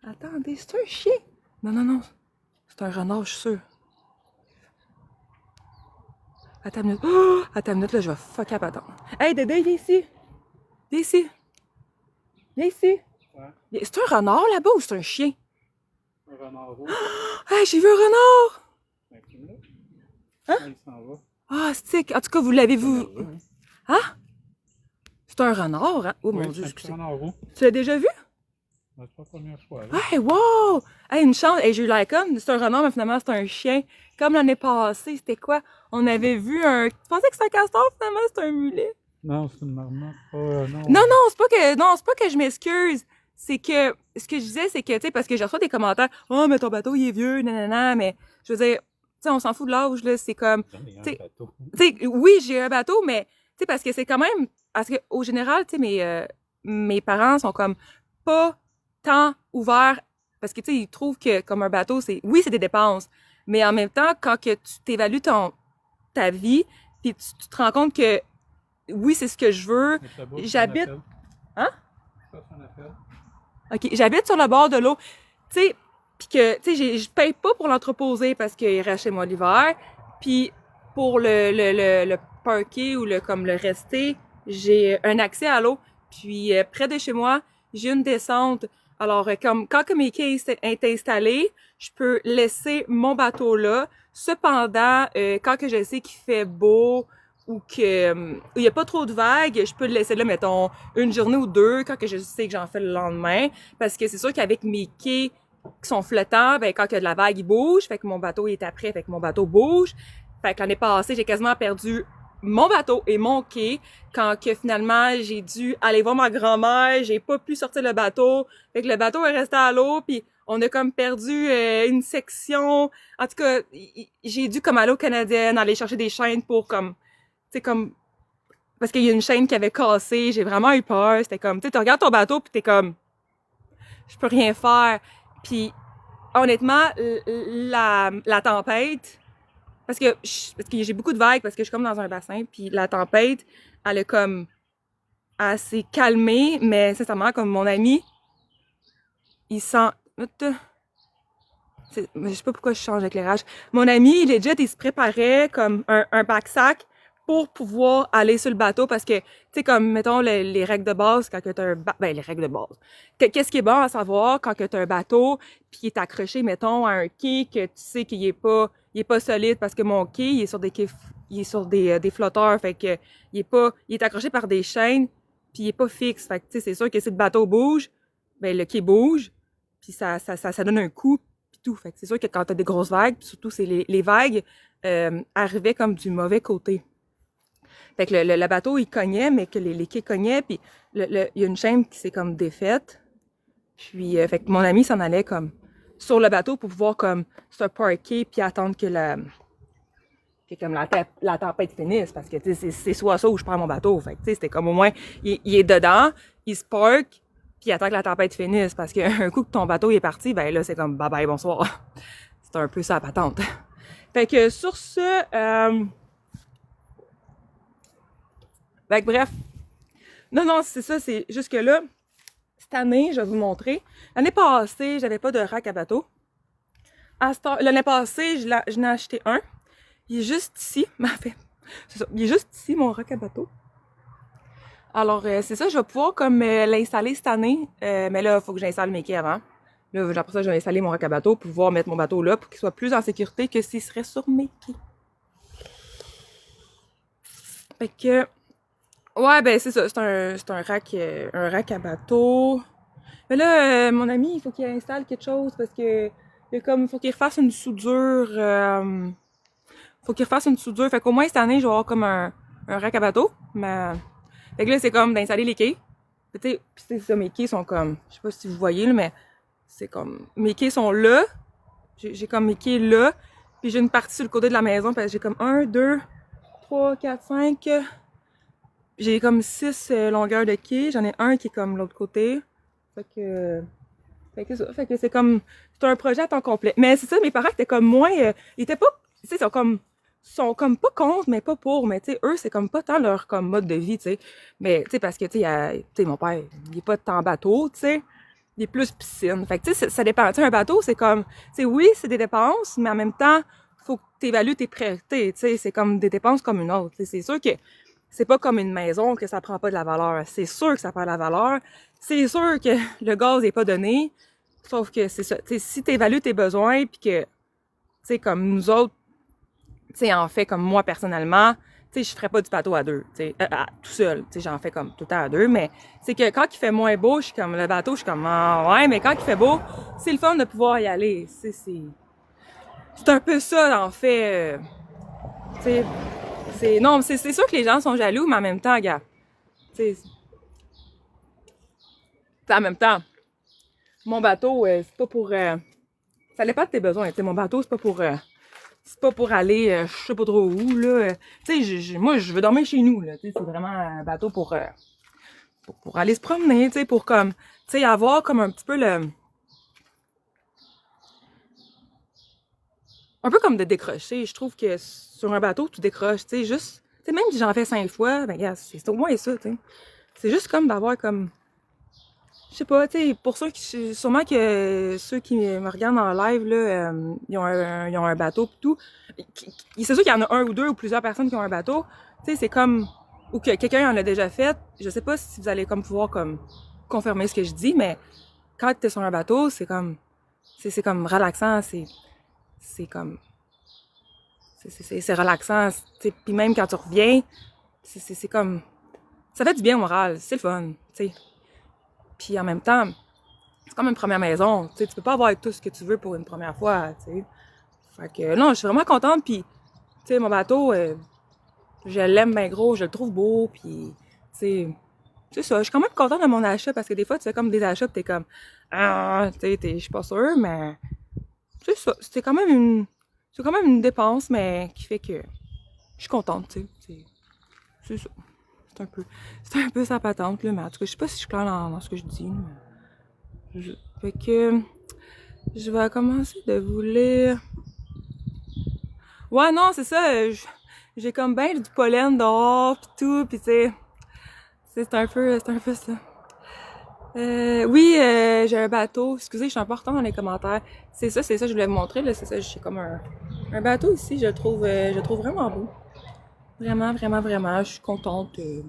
Attendez, c'est un chien! Non. C'est un renard, je suis sûre. Attends une minute, là, je vais fuck up, attends. Hey, Dédé, viens ici! Viens ici! Ouais. C'est un renard là-bas ou c'est un chien? Un renard rouge. Hey, j'ai vu un renard! Hein? Il s'en va. Ah, stick! En tout cas, vous l'avez vu. Hein? C'est un renard, hein? Oh mon Dieu, c'est un renard roux. Tu l'as déjà vu? C'est pas la première fois. Hey, wow! Hey, une chance! Hey, j'ai eu l'air comme, c'est un renard, mais finalement, c'est un chien. Comme l'année passée, c'était quoi? On avait vu un... Tu pensais que c'était un castor, finalement, c'était un mulet? Non, c'est une marmotte. Non. Non, c'est pas que je m'excuse. C'est que, ce que je disais, c'est que, tu sais, parce que je reçois des commentaires, oh, mais ton bateau, il est vieux, nanana, mais je veux dire, tu sais, on s'en fout de l'âge, là, c'est comme, tu sais, oui, j'ai un bateau, mais, tu sais, parce que c'est quand même, parce que, au général, tu sais, mes parents sont comme pas tant ouverts, parce que, tu sais, ils trouvent que, comme un bateau, oui, c'est des dépenses, mais en même temps, quand que tu t'évalues ta vie, puis tu te rends compte que, oui, c'est ce que je veux, j'habite, hein? OK, j'habite sur le bord de l'eau. Tu sais, puis que, tu sais, je paye pas pour l'entreposer parce qu'il reste chez moi l'hiver. Puis pour le parquet ou comme le rester, j'ai un accès à l'eau. Puis près de chez moi, j'ai une descente. Alors, comme quand que mes quais est installé, je peux laisser mon bateau là. Cependant, quand que je sais qu'il fait beau, ou que il y a pas trop de vagues, je peux le laisser là, mettons, une journée ou deux, quand que je sais que j'en fais le lendemain. Parce que c'est sûr qu'avec mes quais qui sont flottants, ben quand il y a de la vague, il bouge, fait que mon bateau est après, fait que mon bateau bouge. Fait que l'année passée, j'ai quasiment perdu mon bateau et mon quai quand que finalement j'ai dû aller voir ma grand-mère, j'ai pas pu sortir le bateau, fait que le bateau est resté à l'eau, puis on a comme perdu une section. En tout cas, j'ai dû comme aller au Canadien, aller chercher des chaînes pour comme c'est comme parce qu'il y a une chaîne qui avait cassé, j'ai vraiment eu peur, c'était comme tu sais tu regardes ton bateau puis t'es comme je peux rien faire. Puis honnêtement la tempête parce que j'ai beaucoup de vagues parce que je suis comme dans un bassin puis la tempête elle a comme assez calmé mais sincèrement comme mon ami il sent je sais pas pourquoi je change d'éclairage. Mon ami, legit, il se préparait comme un backsack pour pouvoir aller sur le bateau parce que, tu sais, comme, mettons, les règles de base quand que t'as les règles de base. Qu'est-ce qui est bon à savoir quand que t'as un bateau puis il est accroché, mettons, à un quai que tu sais qu'il est pas solide parce que mon quai, il est sur des quais, il est sur des flotteurs, fait que, il est accroché par des chaînes puis il est pas fixe. Fait que, tu sais, c'est sûr que si le bateau bouge, ben, le quai bouge puis ça donne un coup puis tout. Fait que c'est sûr que quand t'as des grosses vagues, pis surtout c'est les vagues, arrivaient comme du mauvais côté. Fait que le bateau, il cognait, mais que les quais cognaient, puis il y a une chaîne qui s'est comme défaite. Puis, fait que mon ami s'en allait comme sur le bateau pour pouvoir comme se parker puis attendre que comme la tempête finisse. Parce que, tu sais, c'est soit ça ou je prends mon bateau. Fait que, tu sais, c'était comme au moins, il est dedans, il se park, puis il attend que la tempête finisse. Parce qu'un coup que ton bateau est parti, ben là, c'est comme bye bye, bonsoir. C'est un peu ça la patente. Fait que sur ce, fait que bref. Non, c'est ça, c'est jusque là. Cette année, je vais vous montrer. L'année passée, j'avais pas de rack à bateau. L'année passée, je n'ai acheté un. Il est juste ici. C'est ça. Il est juste ici, mon rack à bateau. Alors, c'est ça, je vais pouvoir comme l'installer cette année. Mais là, il faut que j'installe mes quais avant. Là, après ça, je vais installer mon rack à bateau pour pouvoir mettre mon bateau là pour qu'il soit plus en sécurité que s'il serait sur mes quais. Fait que... Ouais, ben c'est ça, c'est un rack à bateau. Mais là, mon ami, il faut qu'il installe quelque chose parce que faut qu'il refasse une soudure. Fait qu'au moins cette année, je vais avoir comme un rack à bateau. Mais fait que là, c'est comme d'installer les quais. Tu sais, pis c'est ça, mes quais sont comme, je sais pas si vous voyez là, mais c'est comme mes quais sont là. J'ai comme mes quais là. Puis j'ai une partie sur le côté de la maison parce que j'ai comme 1, 2, 3, 4, 5. J'ai comme 6 longueurs de quai. J'en ai un qui est comme l'autre côté. Fait que c'est comme... C'est un projet à temps complet. Mais c'est ça, mes parents étaient comme moins... ils étaient pas... Tu sais, sont comme pas contre, mais pas pour. Mais tu sais, eux, c'est comme pas tant leur comme mode de vie, tu sais. Mais tu sais, parce que tu sais, mon père, il est pas tant bateau, tu sais. Il est plus piscine. Fait que tu sais, ça dépend. Tu sais, un bateau, c'est comme... Tu sais, oui, c'est des dépenses, mais en même temps, faut que t'évalues tes priorités, tu sais. C'est comme des dépenses comme une autre. Tu sais, c'est sûr que... C'est pas comme une maison que ça prend pas de la valeur. C'est sûr que ça prend de la valeur. C'est sûr que le gaz est pas donné. Sauf que c'est ça. T'sais, si t'évalues tes besoins puis que, tu sais, comme nous autres, tu sais, en fait, comme moi personnellement, sais, je ferais pas du bateau à deux, tu sais, tout seul, tu sais, j'en fais comme tout le temps à deux, mais c'est que quand il fait moins beau, je suis comme, le bateau, je suis comme, ah, ouais, mais quand il fait beau, c'est le fun de pouvoir y aller, c'est un peu ça, en fait, tu sais, non, c'est sûr que les gens sont jaloux, mais en même temps, gars, tu sais, en même temps, mon bateau, c'est pas pour, ça dépend de tes besoins, tu sais, mon bateau, c'est pas pour aller, je sais pas trop où, là. Tu sais, moi, je veux dormir chez nous, là. Tu sais, c'est vraiment un bateau pour aller se promener, tu sais, pour comme, tu sais, avoir comme un petit peu un peu comme de décrocher. Je trouve que sur un bateau, tu décroches, tu sais, juste, tu sais, même si j'en fais 5 fois, ben, regarde, c'est au moins ça, tu sais. C'est juste comme d'avoir comme, je sais pas, tu sais, pour ceux qui, sûrement que ceux qui me regardent en live, là, ils ont un bateau pis tout. C'est sûr qu'il y en a un ou deux ou plusieurs personnes qui ont un bateau. Tu sais, c'est comme, ou que quelqu'un en a déjà fait. Je sais pas si vous allez comme pouvoir comme confirmer ce que je dis, mais quand t'es sur un bateau, c'est c'est comme relaxant, c'est comme, c'est relaxant, tu sais, puis même quand tu reviens, c'est comme, ça fait du bien au moral, c'est le fun, tu sais. Puis en même temps, c'est comme une première maison. Tu sais, tu peux pas avoir tout ce que tu veux pour une première fois, tu sais. Fait que non, je suis vraiment contente. Puis, tu sais, mon bateau, je l'aime bien gros, je le trouve beau. Puis, tu sais, c'est ça. Je suis quand même contente de mon achat parce que des fois, tu fais comme des achats, pis t'es comme, ah, tu sais, je suis pas sûre, mais c'est ça. C'est quand même une dépense, mais qui fait que je suis contente, tu sais. C'est ça. C'est un peu sa patente, là, mais en tout cas, je sais pas si je suis claire dans ce que je dis, mais fait que, je vais commencer de vous lire. Ouais, non, c'est ça, j'ai comme ben du pollen dehors pis tout, pis tu sais, c'est un peu ça. Oui, j'ai un bateau. Excusez, je suis un peu en retard dans les commentaires. C'est ça, je voulais vous montrer, là, c'est ça, j'ai comme un bateau ici, je le trouve vraiment beau. Vraiment, vraiment, vraiment, je suis contente. Je suis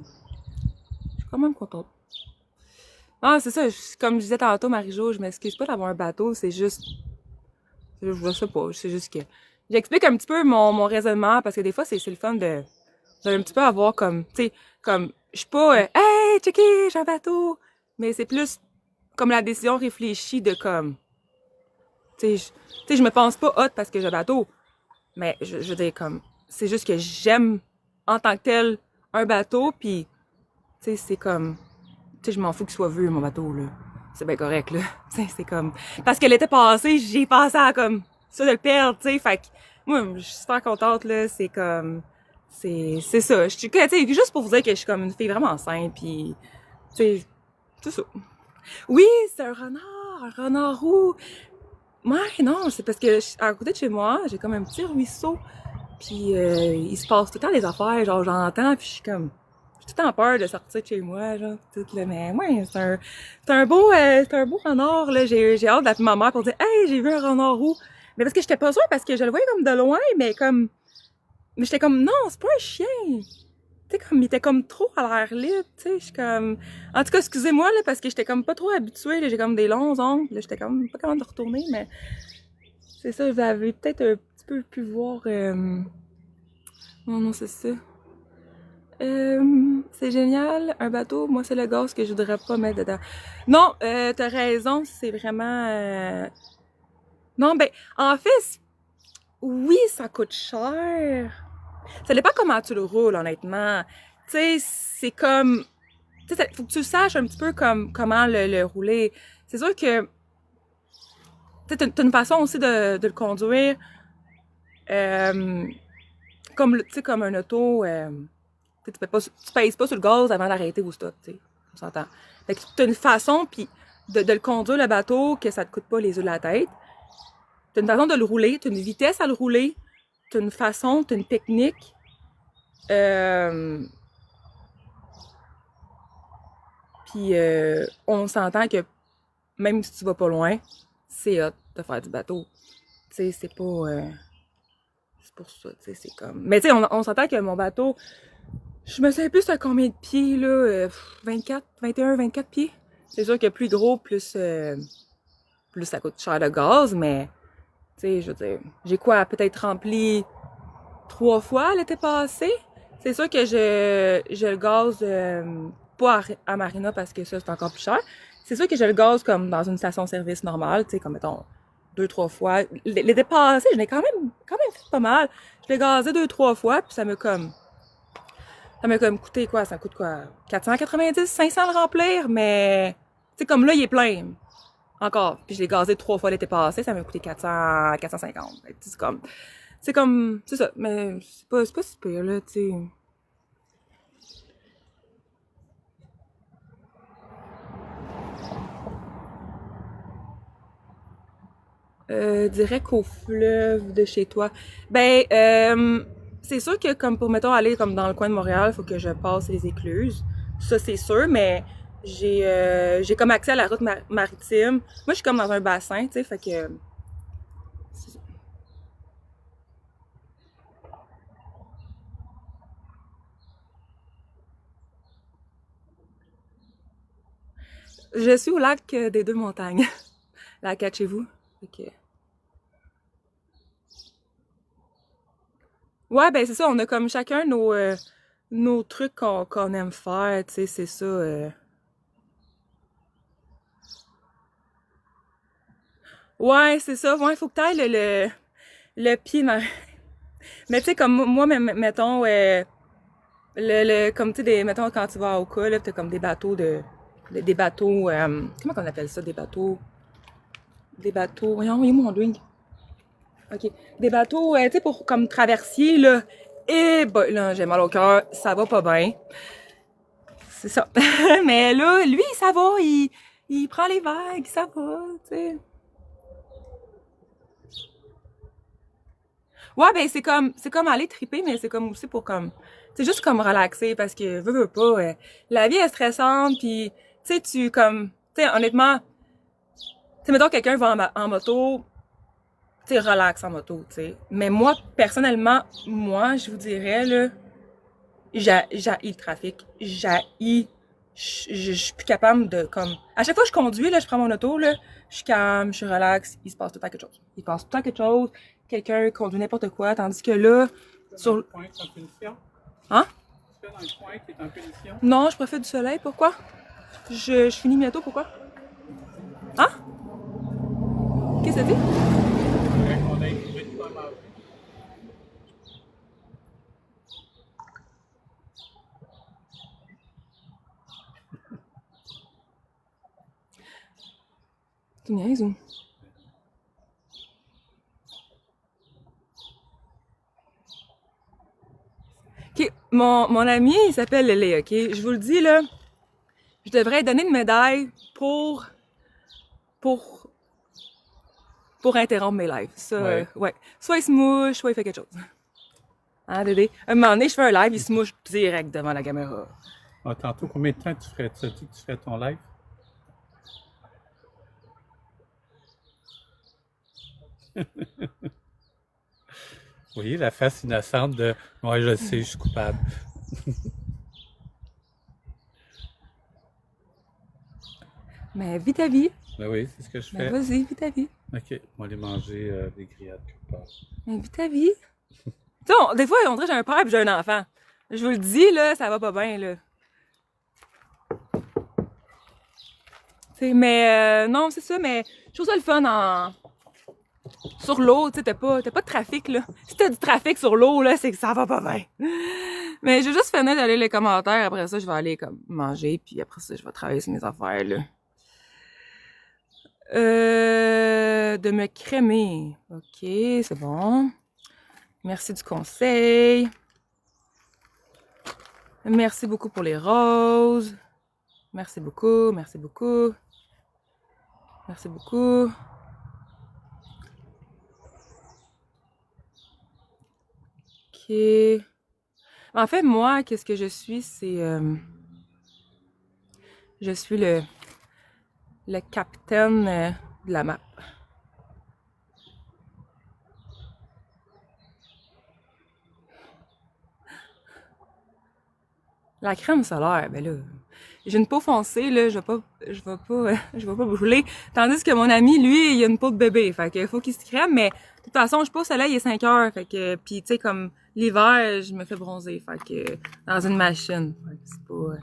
quand même contente. Ah, c'est ça, comme je disais tantôt, Marie-Jo, je m'excuse pas d'avoir un bateau, c'est juste, je sais pas, c'est juste que, j'explique un petit peu mon raisonnement, parce que des fois, c'est le fun de un petit peu avoir comme, tu sais, comme, je suis pas, hey, checké, j'ai un bateau, mais c'est plus comme la décision réfléchie de comme, tu sais, je me pense pas hot parce que j'ai un bateau, mais je veux dire, comme, c'est juste que j'aime, en tant que tel, un bateau, puis tu sais, c'est comme, tu sais, je m'en fous qu'il soit vu, mon bateau, là. C'est bien correct, là. C'est comme, parce que l'été passé, j'ai pensé à comme, ça de le perdre, tu sais, fait que, moi, je suis super contente, là, c'est comme, c'est ça. Je suis, tu sais, juste pour vous dire que je suis comme une fille vraiment simple, pis, tu sais, c'est ça. Oui, c'est un renard roux. Ouais, non, c'est parce que, à côté de chez moi, j'ai comme un petit ruisseau, puis il se passe tout le temps des affaires, genre, j'entends, puis je suis comme, j'ai tout le temps peur de sortir de chez moi, genre, tout, là, mais ouais, c'est un beau renard, là, j'ai hâte d'appeler ma mère pour dire, hey, j'ai vu un renard roux. Mais parce que j'étais pas sûre, parce que je le voyais comme de loin, mais j'étais comme, non, c'est pas un chien. Tu sais, comme, il était comme trop à l'air libre, tu sais, je suis comme, en tout cas, excusez-moi, là, parce que j'étais comme pas trop habituée, là, j'ai comme des longs ongles, là, j'étais comme pas capable de retourner, mais c'est ça, vous avez peut-être un petit peu pu voir, non, c'est ça. C'est génial, un bateau, moi c'est le gaz que je voudrais pas mettre dedans. Non, t'as raison, c'est vraiment... Non, ben, en fait, oui, ça coûte cher. Ça dépend comment tu le roules, honnêtement. Tu sais, c'est comme... Tu sais, faut que tu saches un petit peu comme comment le rouler. C'est sûr que... Tu sais, t'as une façon aussi de le conduire. Comme, tu sais, comme un auto... tu pèses pas sur le gaz avant d'arrêter au stop, tu sais. On s'entend. Fait que t'as une façon, puis de le conduire, le bateau, que ça te coûte pas les yeux de la tête. T'as une façon de le rouler, t'as une vitesse à le rouler, t'as une façon, t'as une technique. Puis on s'entend que même si tu vas pas loin, c'est hot de faire du bateau. Tu sais, c'est pas... c'est pour ça, tu sais, c'est comme... Mais tu sais, on s'entend que mon bateau... Je me sais plus à combien de pieds, là, 24, 21, 24 pieds. C'est sûr que plus gros, plus ça coûte cher de gaz, mais, tu sais, je veux dire, j'ai quoi, peut-être rempli 3 fois l'été passé? C'est sûr que je le gaze pas à Marina parce que ça, c'est encore plus cher. C'est sûr que je le gaze comme dans une station-service normale, tu sais, comme mettons 2-3 fois. L'été passé, je l'ai quand même fait pas mal. Je l'ai gazé 2-3 fois, puis ça m'a comme coûté quoi? Ça coûte quoi? 490, 500 le remplir, mais tu sais, comme là, il est plein. Encore. Puis je l'ai gazé 3 fois l'été passé, ça m'a coûté 400, 450. C'est ça. Mais c'est pas si pire, là, tu sais. Direct au fleuve de chez toi. Ben, c'est sûr que comme pour, mettons, aller comme dans le coin de Montréal, faut que je passe les écluses. Ça, c'est sûr, mais j'ai comme accès à la route maritime. Moi, je suis comme dans un bassin, tu sais, fait que... Je suis au lac des Deux Montagnes. Lac à chez vous. Fait que... Ouais, ben c'est ça, on a comme chacun nos trucs qu'on aime faire, tu sais, c'est ça. Ouais, c'est ça. Ouais, faut que t'ailles le pied dans... Mais tu sais, comme moi, mettons, comme tu sais, mettons, quand tu vas au cas, là, t'as comme des bateaux des bateaux, comment qu'on appelle ça, voyons, il est où mon drink? OK. Des bateaux, tu sais, pour comme traversier, là. Et ben, là, j'ai mal au cœur, ça va pas bien. C'est ça. Mais là, lui, ça va, il prend les vagues, ça va, tu sais. Ouais, ben c'est comme aller triper, mais c'est comme aussi pour comme, c'est juste comme relaxer parce que veux pas, la vie est stressante, puis tu sais tu sais honnêtement, tu sais mettons quelqu'un va en moto, tu sais relax en moto, tu sais. Mais moi personnellement, moi je vous dirais là, j'haïs le trafic, je suis plus capable de comme, à chaque fois que je conduis là, je prends mon auto là, je suis calme, je suis relax, il se passe tout le temps quelque chose. Il se passe tout le temps quelque chose, quelqu'un conduit n'importe quoi, tandis que là, sur le point qui est en punition? Hein? Tu fais dans le point qui est en punition? Non, je profite du soleil, pourquoi? Je finis bientôt, pourquoi? Hein? Qu'est-ce que ça dit? On a écouté de quoi manger. Tu niaises ou? Ok, mon ami, il s'appelle Lélé, ok? Je vous le dis, là, je devrais donner une médaille pour, pour interrompre mes lives. Ça, Ouais. ouais. Soit il se mouche, soit il fait quelque chose. Hein, Dédé? Un moment donné, je fais un live, il se mouche direct devant la caméra. Ah, tantôt, combien de temps tu as dit que tu ferais ton live? Vous voyez la face innocente de « Ouais, je le sais, je suis coupable. » Mais vis ta vie. Ben oui, c'est ce que je fais. Ben vas-y, vis ta vie. OK, on va aller manger des grillades quelque part. Mais vis ta vie. Tu sais, des fois, on dirait que j'ai un père et j'ai un enfant. Je vous le dis, là, ça va pas bien, là. T'sais, mais non, c'est ça, mais je trouve ça le fun sur l'eau, tu sais, t'as pas de trafic, là. Si t'as du trafic sur l'eau, là, c'est que ça va pas bien. Mais je vais juste finir d'aller les commentaires, après ça, je vais aller comme manger, puis après ça, je vais travailler sur mes affaires, là. De me crémer. OK, c'est bon. Merci du conseil. Merci beaucoup pour les roses. Merci beaucoup, merci beaucoup. Merci beaucoup. OK. En fait, moi, qu'est-ce que je suis, c'est... je suis le capitaine de la map. La crème solaire, ben là, j'ai une peau foncée, là, je vais pas brûler. Tandis que mon ami, lui, il a une peau de bébé, fait que faut qu'il se crème, mais de toute façon, je suis pas au soleil, il est 5 heures, fait que, pis tu sais, comme, l'hiver, je me fais bronzer, fait que dans une machine. Fait que c'est pas...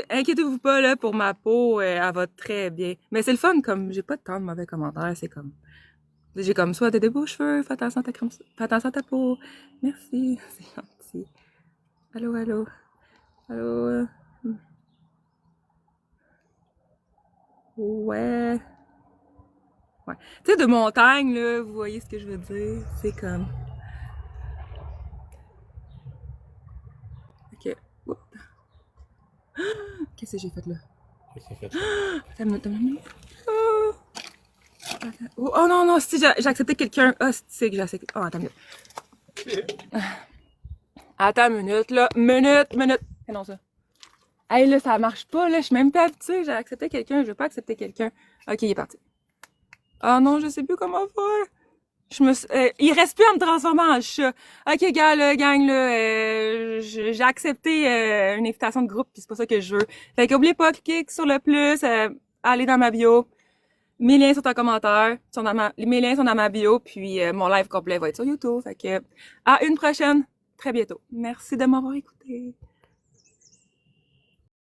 Inquiétez-vous pas, là, pour ma peau, elle va très bien. Mais c'est le fun, comme, j'ai pas tant de mauvais commentaires, c'est comme... J'ai comme, soit t'as des beaux cheveux, fais attention à ta crème, fais attention à ta peau. Merci, c'est gentil. Allô, allô. Allô. Ouais. Ouais. Tu sais, de montagne, là, vous voyez ce que je veux dire? C'est comme... Ok. Oups. Qu'est-ce que j'ai fait là? Qu'est-ce que c'est fait? Attends une minute. Oh, oh non, non, si j'ai accepté quelqu'un. Ah, c'est que j'ai accepté. Oh, attends une minute. Attends une minute, là. Minute. C'est non, ça. Hey, là, ça marche pas, là. Je suis même pas habituée. J'ai accepté quelqu'un. Je veux pas accepter quelqu'un. Ok, il est parti. Oh non, je sais plus comment faire. Il reste plus à me transformer en chat. Ok, gars, là, gang, là, j'ai accepté une invitation de groupe, puis c'est pas ça que je veux. Fait qu'oubliez pas, cliquez sur le plus, allez dans ma bio. Mes liens sont en commentaire, mes liens sont dans ma bio, puis mon live complet va être sur YouTube. Fait que à une prochaine, très bientôt. Merci de m'avoir écouté.